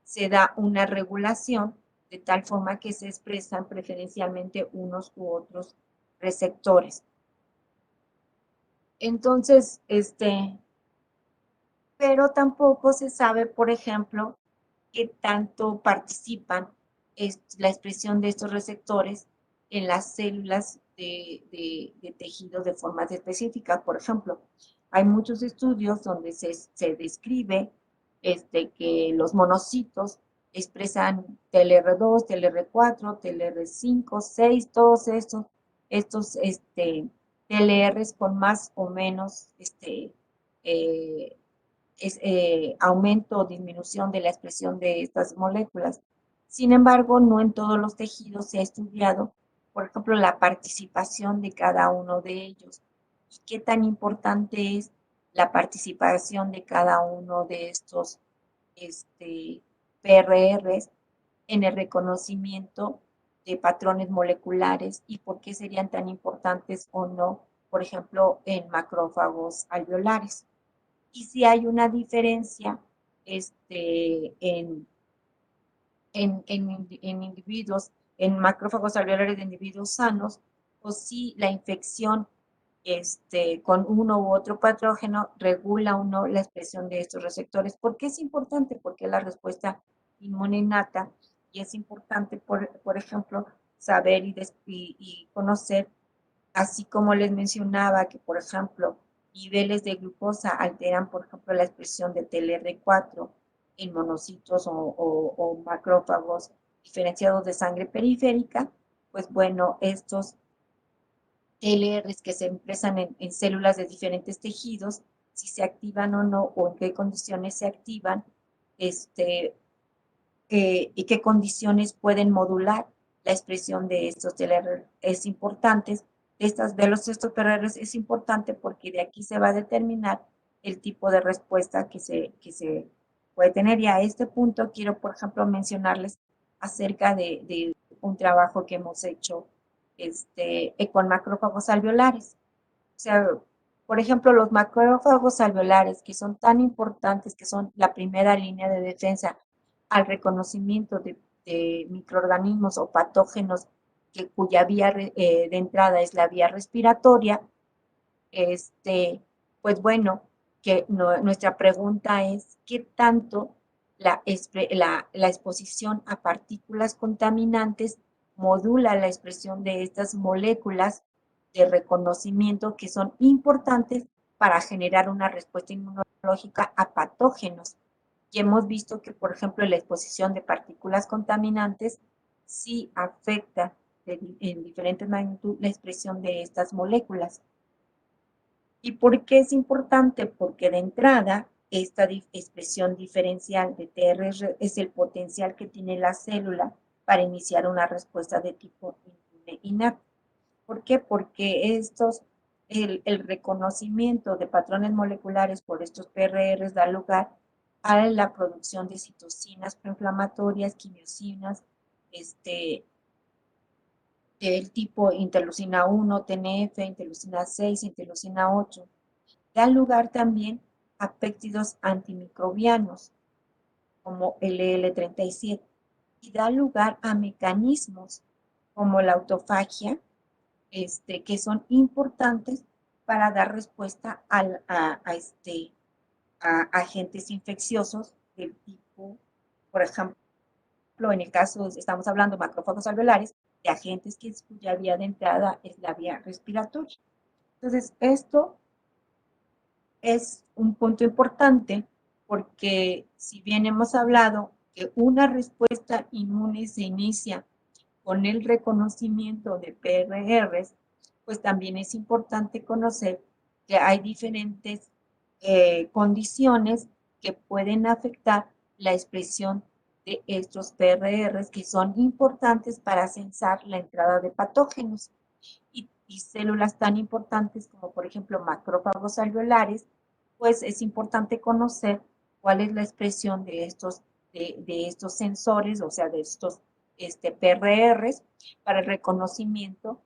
se da una regulación de tal forma que se expresan preferencialmente unos u otros receptores. Entonces, pero tampoco se sabe, por ejemplo, qué tanto participan la expresión de estos receptores en las células de tejido de formas específicas. Por ejemplo, hay muchos estudios donde se describe que los monocitos expresan TLR2, TLR4, TLR5, 6, todos estos TLRs con más o menos eh, aumento o disminución de la expresión de estas moléculas. Sin embargo, no en todos los tejidos se ha estudiado, por ejemplo, la participación de cada uno de ellos y qué tan importante es la participación de cada uno de estos PRRs en el reconocimiento de patrones moleculares y por qué serían tan importantes o no, por ejemplo, en macrófagos alveolares. Y si hay una diferencia en individuos, en macrófagos alveolares de individuos sanos, o si la infección con uno u otro patógeno regula o no la expresión de estos receptores. ¿Por qué es importante? Porque es la respuesta inmune innata y es importante, por ejemplo, saber y conocer, así como les mencionaba que, por ejemplo, niveles de glucosa alteran, por ejemplo, la expresión de TLR4 en monocitos o macrófagos diferenciados de sangre periférica, pues bueno, estos TLRs que se expresan en células de diferentes tejidos, si se activan o no, o en qué condiciones se activan, y qué condiciones pueden modular la expresión de estos TLR es importante. Estos PRRs es importante porque de aquí se va a determinar el tipo de respuesta que se puede tener. Y a este punto quiero, por ejemplo, mencionarles acerca de un trabajo que hemos hecho con macrófagos alveolares. O sea, por ejemplo, los macrófagos alveolares, que son tan importantes, que son la primera línea de defensa al reconocimiento de microorganismos o patógenos cuya vía de entrada es la vía respiratoria, pues bueno, que nuestra pregunta es, ¿qué tanto la exposición a partículas contaminantes modula la expresión de estas moléculas de reconocimiento que son importantes para generar una respuesta inmunológica a patógenos? Y hemos visto que, por ejemplo, la exposición de partículas contaminantes sí afecta en diferentes magnitudes la expresión de estas moléculas. ¿Y por qué es importante? Porque de entrada, esta expresión diferencial de TRR es el potencial que tiene la célula para iniciar una respuesta de tipo inmune inacto. ¿Por qué? Porque el reconocimiento de patrones moleculares por estos PRRs da lugar a la producción de citocinas proinflamatorias, quimiosinas, del tipo interleucina 1, TNF, interleucina 6, interleucina 8. Da lugar también a péptidos antimicrobianos, como el LL37, y da lugar a mecanismos como la autofagia, que son importantes para dar respuesta a agentes infecciosos del tipo, por ejemplo, en el caso, estamos hablando de macrófagos alveolares, de agentes cuya vía de entrada es la vía respiratoria. Entonces, esto es un punto importante porque si bien hemos hablado que una respuesta inmune se inicia con el reconocimiento de PRRs, pues también es importante conocer que hay diferentes condiciones que pueden afectar la expresión de estos PRRs que son importantes para censar la entrada de patógenos y células tan importantes como por ejemplo macrófagos alveolares, pues es importante conocer cuál es la expresión de estos sensores, o sea, de estos PRRs para el reconocimiento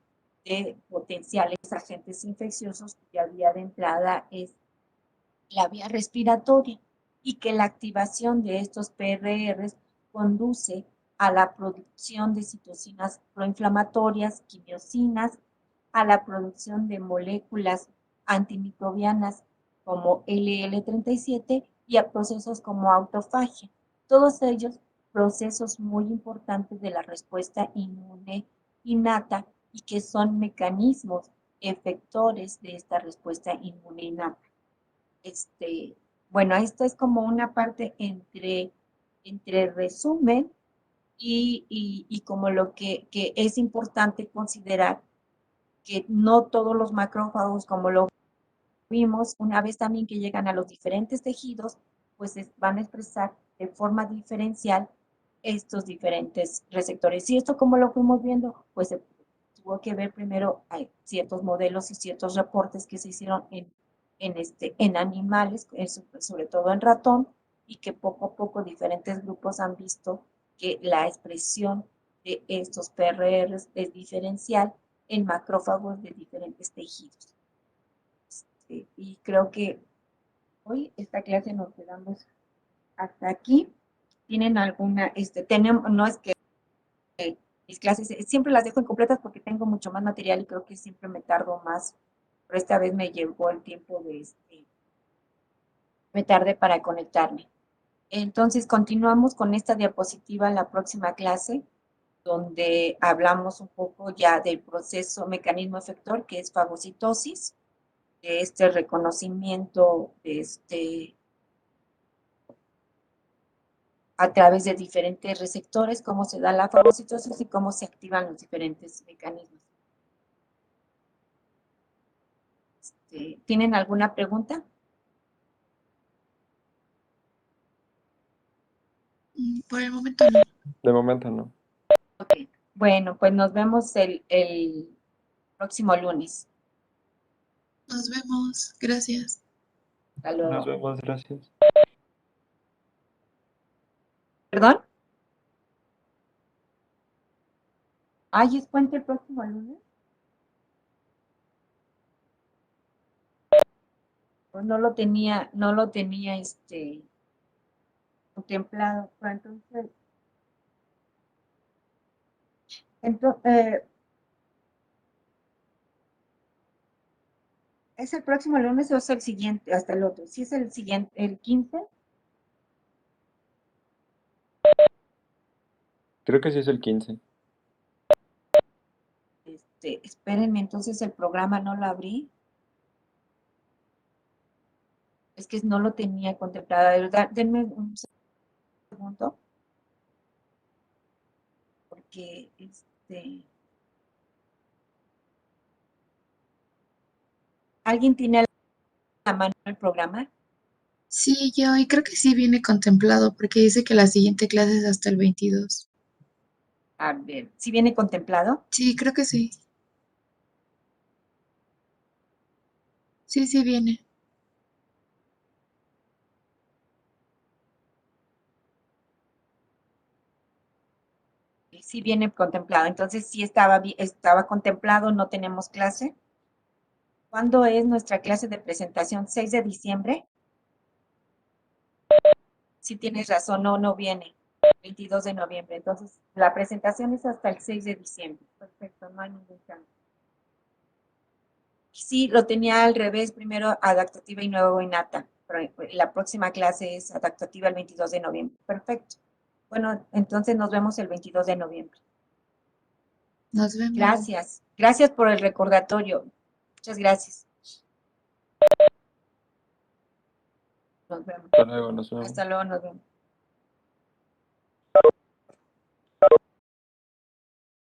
de potenciales agentes infecciosos cuya vía de entrada es la vía respiratoria y que la activación de estos PRRs conduce a la producción de citocinas proinflamatorias, quimiosinas, a la producción de moléculas antimicrobianas como LL37 y a procesos como autofagia. Todos ellos procesos muy importantes de la respuesta inmune innata y que son mecanismos efectores de esta respuesta inmune innata. Bueno, esto es como una parte entre resumen y como lo que es importante considerar que no todos los macrófagos, como lo vimos, una vez también que llegan a los diferentes tejidos, pues van a expresar de forma diferencial estos diferentes receptores. Y esto como lo fuimos viendo, pues se tuvo que ver primero, hay ciertos modelos y ciertos reportes que se hicieron en animales, sobre todo en ratón, y que poco a poco diferentes grupos han visto que la expresión de estos PRRs es diferencial en macrófagos de diferentes tejidos. Y creo que hoy esta clase nos quedamos hasta aquí. ¿Tienen alguna, no es que mis clases siempre las dejo incompletas porque tengo mucho más material y creo que siempre me tardo más, pero esta vez me llevó el tiempo me tardé para conectarme. Entonces continuamos con esta diapositiva en la próxima clase, donde hablamos un poco ya del proceso mecanismo efector, que es fagocitosis, de este reconocimiento a través de diferentes receptores, cómo se da la fagocitosis y cómo se activan los diferentes mecanismos. ¿Tienen alguna pregunta? Por el momento no. De momento no. Ok. Bueno, pues nos vemos el próximo lunes. Nos vemos. Gracias. Hasta luego. Nos vemos, gracias. ¿Perdón? ¿Ay, es puente el próximo lunes? Pues no lo tenía contemplado. Pero entonces, ¿es el próximo lunes o es el siguiente, hasta el otro? ¿Sí es el siguiente, el 15? Creo que sí es el 15. Espérenme, entonces el programa no lo abrí. Es que no lo tenía contemplado. De verdad, denme un segundo. Porque ¿alguien tiene a la mano el programa? Sí, yo, y creo que sí viene contemplado porque dice que la siguiente clase es hasta el 22. A ver, ¿sí viene contemplado? Sí, creo que sí. Sí, sí viene. Sí viene contemplado. Entonces sí estaba contemplado, no tenemos clase. ¿Cuándo es nuestra clase de presentación? ¿6 de diciembre? Sí tienes razón, no viene. 22 de noviembre. Entonces, la presentación es hasta el 6 de diciembre. Perfecto, no hay ningún cambio. Sí, lo tenía al revés, primero adaptativa y luego innata. Pero la próxima clase es adaptativa el 22 de noviembre. Perfecto. Bueno, entonces nos vemos el 22 de noviembre. Nos vemos. Gracias. Gracias por el recordatorio. Muchas gracias. Nos vemos. Hasta luego, nos vemos. Hasta luego, nos vemos.